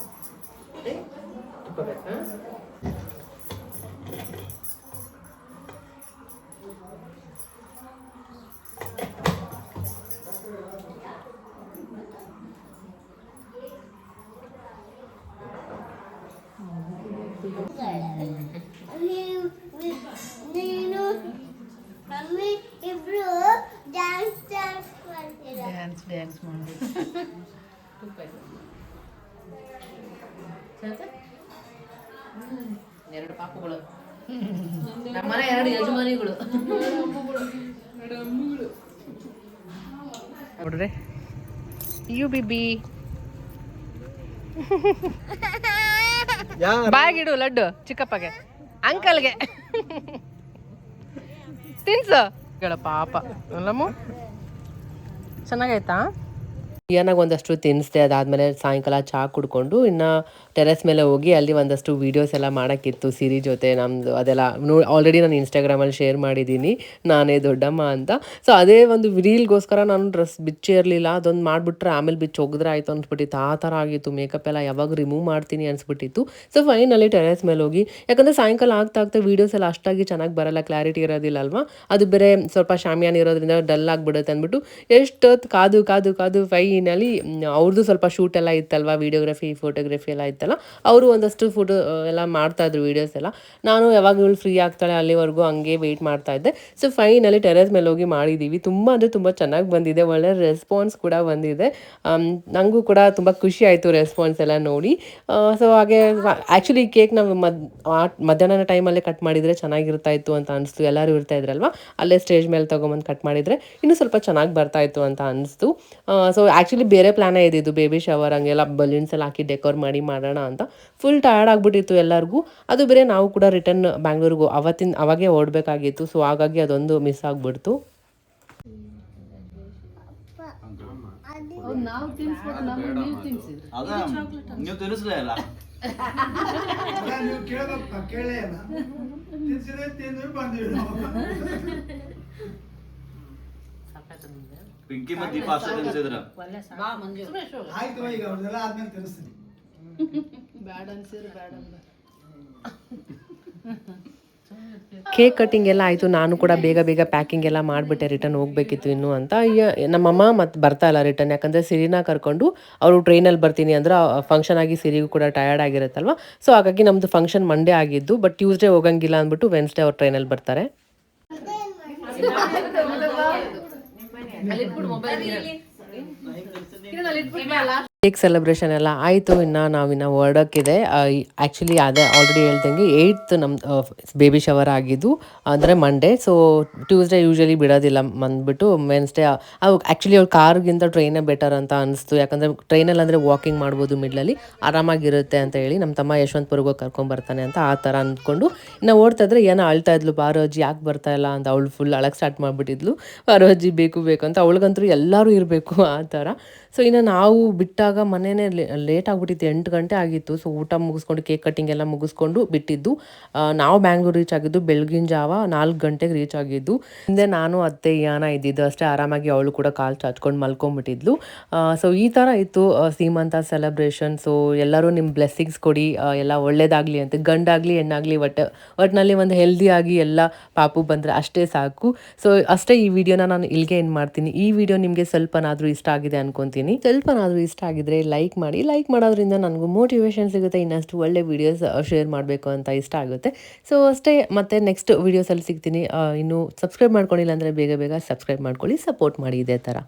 ತುಪ್ಪ ಬೇಕಾ ನೀನು ಮಮ್ಮಿ ಇಬ್ರು ಡ್ಯಾನ್ಸ್ ಮಾಡ್ತೀರಾ? ಡ್ಯಾನ್ಸ್ ಮಾಡಿ ಎರಡು ಪಾಪುಗಳು ನಮ್ಮನೆ ಎರಡು ಯಜಮಾನಿಗಳು ನೋಡ್ರೆ ಯು ಬಿಬಿ ಬಾಗಿಡು ಲಡ್ಡು ಚಿಕ್ಕಪ್ಪಗೆ ಅಂಕಲ್ಗೆ ತಿನ್ಸು ಪಾಪ ಅಲ್ಲಮ್ಮ ಚೆನ್ನಾಗೈತಾ ಏನಾಗ ಒಂದಷ್ಟು ತಿನ್ನಿಸ್ದೆ ಅದಾದಮೇಲೆ ಸಾಯಂಕಾಲ ಚಹಾ ಕುಡ್ಕೊಂಡು ಇನ್ನು ಟೆರೆಸ್ ಮೇಲೆ ಹೋಗಿ ಅಲ್ಲಿ ಒಂದಷ್ಟು ವೀಡಿಯೋಸ್ ಎಲ್ಲ ಮಾಡೋಕ್ಕಿತ್ತು ಸಿರಿ ಜೊತೆ ನಮ್ಮದು ಅದೆಲ್ಲ ಆಲ್ರೆಡಿ ನಾನು ಇನ್ಸ್ಟಾಗ್ರಾಮಲ್ಲಿ ಶೇರ್ ಮಾಡಿದ್ದೀನಿ ನಾನೇ ದೊಡ್ಡಮ್ಮ ಅಂತ ಸೊ ಅದೇ ಒಂದು ರೀಲ್ಗೋಸ್ಕರ ನಾನು ಡ್ರೆಸ್ ಬಿಚ್ಚೇ ಇರಲಿಲ್ಲ ಅದೊಂದು ಮಾಡಿಬಿಟ್ರೆ ಆಮೇಲೆ ಬಿಚ್ಚಿ ಹೋಗಿದ್ರೆ ಆಯಿತು ಅನ್ಸ್ಬಿಟ್ಟಿತ್ತು ಆ ಥರ ಆಗಿತ್ತು ಮೇಕಪ್ ಎಲ್ಲ ಯಾವಾಗ ರಿಮೂವ್ ಮಾಡ್ತೀನಿ ಅನ್ಸ್ಬಿಟ್ಟಿತ್ತು ಸೊ ಫೈನಲಿ ಟೆರೆಸ್ ಮೇಲೆ ಹೋಗಿ ಯಾಕಂದರೆ ಸಾಯಂಕಾಲ ಆಗ್ತಾ ವೀಡಿಯೋಸ್ ಎಲ್ಲ ಅಷ್ಟಾಗಿ ಚೆನ್ನಾಗಿ ಬರಲ್ಲ ಕ್ಲಾರಿಟಿ ಇರೋದಿಲ್ಲ ಅಲ್ವಾ ಅದು ಬೇರೆ ಸ್ವಲ್ಪ ಶಾಮಿಯಾನ ಇರೋದ್ರಿಂದ ಡಲ್ ಆಗಿಬಿಡುತ್ತೆ ಅಂದ್ಬಿಟ್ಟು ಎಷ್ಟೊತ್ತು ಕಾದು ಫೈನಲಿ ಅವ್ರದ್ದು ಸ್ವಲ್ಪ ಶೂಟ್ ಎಲ್ಲ ಇತ್ತಲ್ವ ವಿಡಿಯೋಗ್ರಫಿ ಫೋಟೋಗ್ರಫಿ ಎಲ್ಲ ಇತ್ತಲ್ಲ ಅವರು ಒಂದಷ್ಟು ಫೋಟೋ ಎಲ್ಲ ಮಾಡ್ತಾಯಿದ್ರು ವೀಡಿಯೋಸ್ ಎಲ್ಲ ನಾನು ಯಾವಾಗ ಇವಳು ಫ್ರೀ ಆಗ್ತಾಳೆ ಅಲ್ಲಿವರೆಗೂ ಹಂಗೆ ವೆಯ್ಟ್ ಮಾಡ್ತಾ ಇದ್ದೆ ಸೊ ಫೈನಲಿ ಟೆರೆಸ್ ಮೇಲೆ ಹೋಗಿ ಮಾಡಿದ್ದೀವಿ ತುಂಬ ಅಂದರೆ ತುಂಬ ಚೆನ್ನಾಗಿ ಬಂದಿದೆ ಒಳ್ಳೆ ರೆಸ್ಪಾನ್ಸ್ ಕೂಡ ಬಂದಿದೆ ನನಗೂ ಕೂಡ ತುಂಬ ಖುಷಿ ಆಯಿತು ರೆಸ್ಪಾನ್ಸ್ ಎಲ್ಲ ನೋಡಿ ಸೊ ಹಾಗೆ ಆ್ಯಕ್ಚುಲಿ ಕೇಕ್ ನಾವು ಮಧ್ಯಾಹ್ನ ಟೈಮಲ್ಲೇ ಕಟ್ ಮಾಡಿದರೆ ಚೆನ್ನಾಗಿರ್ತಾ ಇತ್ತು ಅಂತ ಅನಿಸ್ತು ಎಲ್ಲರೂ ಇರ್ತಾ ಇದ್ರಲ್ವ ಅಲ್ಲೇ ಸ್ಟೇಜ್ ಮೇಲೆ ತೊಗೊಂಬಂದು ಕಟ್ ಮಾಡಿದರೆ ಇನ್ನೂ ಸ್ವಲ್ಪ ಚೆನ್ನಾಗಿ ಬರ್ತಾ ಇತ್ತು ಅಂತ ಅನಿಸ್ತು ಸೊ ಆ್ಯಕ್ಚುಲಿ ಬೇರೆ ಪ್ಲ್ಯಾನೇ ಇದ್ದಿದ್ದು ಬೇಬಿ ಶವರ್ ಹಂಗೆಲ್ಲ ಬಲೂನ್ಸ್ ಎಲ್ಲ ಹಾಕಿ ಡೆಕೋರ್ ಮಾಡೋಣ ಅಂತ ಫುಲ್ ಟಯರ್ಡ್ ಆಗಿಬಿಟ್ಟಿತ್ತು ಎಲ್ಲರಿಗೂ ಅದು ಬೇರೆ ನಾವು ಕೂಡ ರಿಟರ್ನ್ ಬ್ಯಾಂಗ್ಳೂರ್ಗೂ ಅವಾಗೇ ಓಡಬೇಕಾಗಿತ್ತು ಸೊ ಹಾಗಾಗಿ ಅದೊಂದು ಮಿಸ್ ಆಗಿಬಿಡ್ತು ನಾವು ತಿನ್ಸ್ಬೇಕು ನಮಗೆ ನೀವು ತಿನ್ಸಿದ್ರಿ ನೀವು ತಿನ್ನಿಸ್ಲೇ ಅಲ್ಲ ನೀವು ಕೇಳಪ್ಪ ಕೇಳೇ ಅಲ್ಲ ತಿನ್ಸಿದ್ರೆ ತಿಂದು ಬಂದಿವಿ ಪಿಂಕಿ ಮತ್ತು ದೀಪ ಅಷ್ಟೇ ತಿನ್ಸಿದ್ರ ಆಯ್ತು ಈಗ ಅವ್ರದೆಲ್ಲ ಆದ್ಮೇಲೆ ತಿನ್ನಿಸ್ತೀನಿ ಬ್ಯಾಡ ಅನ್ಸಿದ್ರೆ ಬ್ಯಾಡ ಅಂದ ಕೇಕ್ ಕಟ್ಟಿಂಗ್ ಎಲ್ಲ ಆಯಿತು ನಾನು ಕೂಡ ಬೇಗ ಪ್ಯಾಕಿಂಗ್ ಎಲ್ಲ ಮಾಡಿಬಿಟ್ಟೆ ರಿಟರ್ನ್ ಹೋಗಬೇಕಿತ್ತು ಇನ್ನು ಅಂತ ನಮ್ಮಮ್ಮ ಮತ್ತು ಬರ್ತಾ ಇಲ್ಲ ರಿಟರ್ನ್ ಯಾಕಂದರೆ ಸಿರಿನ ಕರ್ಕೊಂಡು ಅವರು ಟ್ರೈನಲ್ಲಿ ಬರ್ತೀನಿ ಅಂದ್ರೆ ಫಂಕ್ಷನ್ ಆಗಿ ಸಿರಿಗೂ ಕೂಡ ಟಯರ್ಡ್ ಆಗಿರುತ್ತಲ್ವ ಸೊ ಹಾಗಾಗಿ ನಮ್ಮದು ಫಂಕ್ಷನ್ ಮಂಡೇ ಆಗಿದ್ದು ಬಟ್ ಟ್ಯೂಸ್ಡೇ ಹೋಗಂಗಿಲ್ಲ ಅಂದ್ಬಿಟ್ಟು ವೆನ್ಸ್ಡೇ ಅವ್ರು ಟ್ರೈನಲ್ಲಿ ಬರ್ತಾರೆ ಕೇಕ್ ಸೆಲೆಬ್ರೇಷನ್ ಎಲ್ಲ ಆಯಿತು ನಾವಿನ್ನು ಹೊರಡೋಕ್ಕಿದೆ ಆ್ಯಕ್ಚುಲಿ ಅದೇ ಆಲ್ರೆಡಿ ಹೇಳ್ದಂಗೆ 8th ನಮ್ಮ ಬೇಬಿ ಶವರ್ ಆಗಿದ್ದು ಅಂದರೆ ಮಂಡೇ ಸೊ ಟ್ಯೂಸ್ಡೇ ಯೂಶ್ವಲಿ ಬಿಡೋದಿಲ್ಲ ಬಂದ್ಬಿಟ್ಟು ವೆನ್ಸ್ಡೇ ಆ್ಯಕ್ಚುಲಿ ಅವ್ರು ಕಾರ್ಗಿಂತ ಟ್ರೈನೇ ಬೆಟರ್ ಅಂತ ಅನಿಸ್ತು ಯಾಕಂದರೆ ಟ್ರೈನಲ್ಲಿ ಅಂದರೆ ವಾಕಿಂಗ್ ಮಾಡ್ಬೋದು ಮಿಡ್ಲಲ್ಲಿ ಆರಾಮಾಗಿರುತ್ತೆ ಅಂತ ಹೇಳಿ ನಮ್ಮ ತಮ್ಮ ಯಶವಂತಪುರಕ್ಕೆ ಕರ್ಕೊಂಬರ್ತಾನೆ ಅಂತ ಆ ಥರ ಅಂದ್ಕೊಂಡು ಇನ್ನು ಓಡ್ತಾ ಇದ್ರೆ ಏನೋ ಅಳ್ತಾ ಇದ್ಲು ಬಾರೋಜಿ ಯಾಕೆ ಬರ್ತಾ ಇಲ್ಲ ಅಂತ ಅವಳು ಫುಲ್ ಅಳಕ್ಕೆ ಸ್ಟಾರ್ಟ್ ಮಾಡಿಬಿಟ್ಟಿದ್ಲು ಬಾರೋಜಿ ಬೇಕು ಅಂತ ಅವಳಿಗಂತೂ ಎಲ್ಲರೂ ಇರಬೇಕು ಆ ಥರ ಸೊ ಇನ್ನು ನಾವು ಬಿಟ್ಟಾಗ ಮನೆಯೇ ಲೇಟ್ ಆಗಿಬಿಟ್ಟಿತ್ತು 8 ಗಂಟೆ ಆಗಿತ್ತು ಸೊ ಊಟ ಮುಗಿಸ್ಕೊಂಡು ಕೇಕ್ ಕಟ್ಟಿಂಗ್ ಎಲ್ಲ ಮುಗಿಸ್ಕೊಂಡು ಬಿಟ್ಟಿದ್ದು ನಾವು ಬ್ಯಾಂಗ್ಳೂರು ರೀಚ್ ಆಗಿದ್ದು ಬೆಳಗಿನ ಜಾವ 4 ಗಂಟೆಗೆ ರೀಚ್ ಆಗಿದ್ದು ಹಿಂದೆ ನಾನು ಅತ್ತೆ ಯಾನ ಇದ್ದಿದ್ದು ಅಷ್ಟೇ ಆರಾಮಾಗಿ ಅವಳು ಕೂಡ ಕಾಲು ಚಾಚ್ಕೊಂಡು ಮಲ್ಕೊಂಡ್ಬಿಟ್ಟಿದ್ಲು ಸೊ ಈ ಥರ ಇತ್ತು ಸೀಮಂತ ಸೆಲೆಬ್ರೇಷನ್ ಸೊ ಎಲ್ಲರೂ ನಿಮ್ಮ ಬ್ಲೆಸ್ಸಿಂಗ್ಸ್ ಕೊಡಿ ಎಲ್ಲ ಒಳ್ಳೇದಾಗಲಿ ಅಂತ ಗಂಡಾಗಲಿ ಹೆಣ್ಣಾಗಲಿ ಒಟ್ಟಿನಲ್ಲಿ ಒಂದು ಹೆಲ್ದಿಯಾಗಿ ಎಲ್ಲ ಪಾಪು ಬಂದರೆ ಅಷ್ಟೇ ಸಾಕು ಸೊ ಅಷ್ಟೇ ಈ ವಿಡಿಯೋನ ನಾನು ಇಲ್ಲಿಗೆ ಏನು ಮಾಡ್ತೀನಿ ಈ ವಿಡಿಯೋ ನಿಮಗೆ ಸ್ವಲ್ಪನಾದರೂ ಇಷ್ಟ ಆಗಿದೆ ಅನ್ಕೊತೀನಿ ಸ್ವಲ್ಪನಾದರೂ ಇಷ್ಟ ಆಗಿದ್ರೆ ಲೈಕ್ ಮಾಡಿ ಲೈಕ್ ಮಾಡೋದ್ರಿಂದ ನನಗೂ ಮೋಟಿವೇಶನ್ ಸಿಗುತ್ತೆ ಇನ್ನಷ್ಟು ಒಳ್ಳೆ ವೀಡಿಯೋಸ್ ಶೇರ್ ಮಾಡಬೇಕು ಅಂತ ಇಷ್ಟ ಆಗುತ್ತೆ ಸೊ ಅಷ್ಟೇ ಮತ್ತೆ ನೆಕ್ಸ್ಟ್ ವೀಡಿಯೋಸಲ್ಲಿ ಸಿಗ್ತೀನಿ ಇನ್ನು ಸಬ್ಸ್ಕ್ರೈಬ್ ಮಾಡ್ಕೊಂಡಿಲ್ಲ ಅಂದರೆ ಬೇಗ ಸಬ್ಸ್ಕ್ರೈಬ್ ಮಾಡ್ಕೊಳ್ಳಿ ಸಪೋರ್ಟ್ ಮಾಡಿ ಇದೇ ಥರ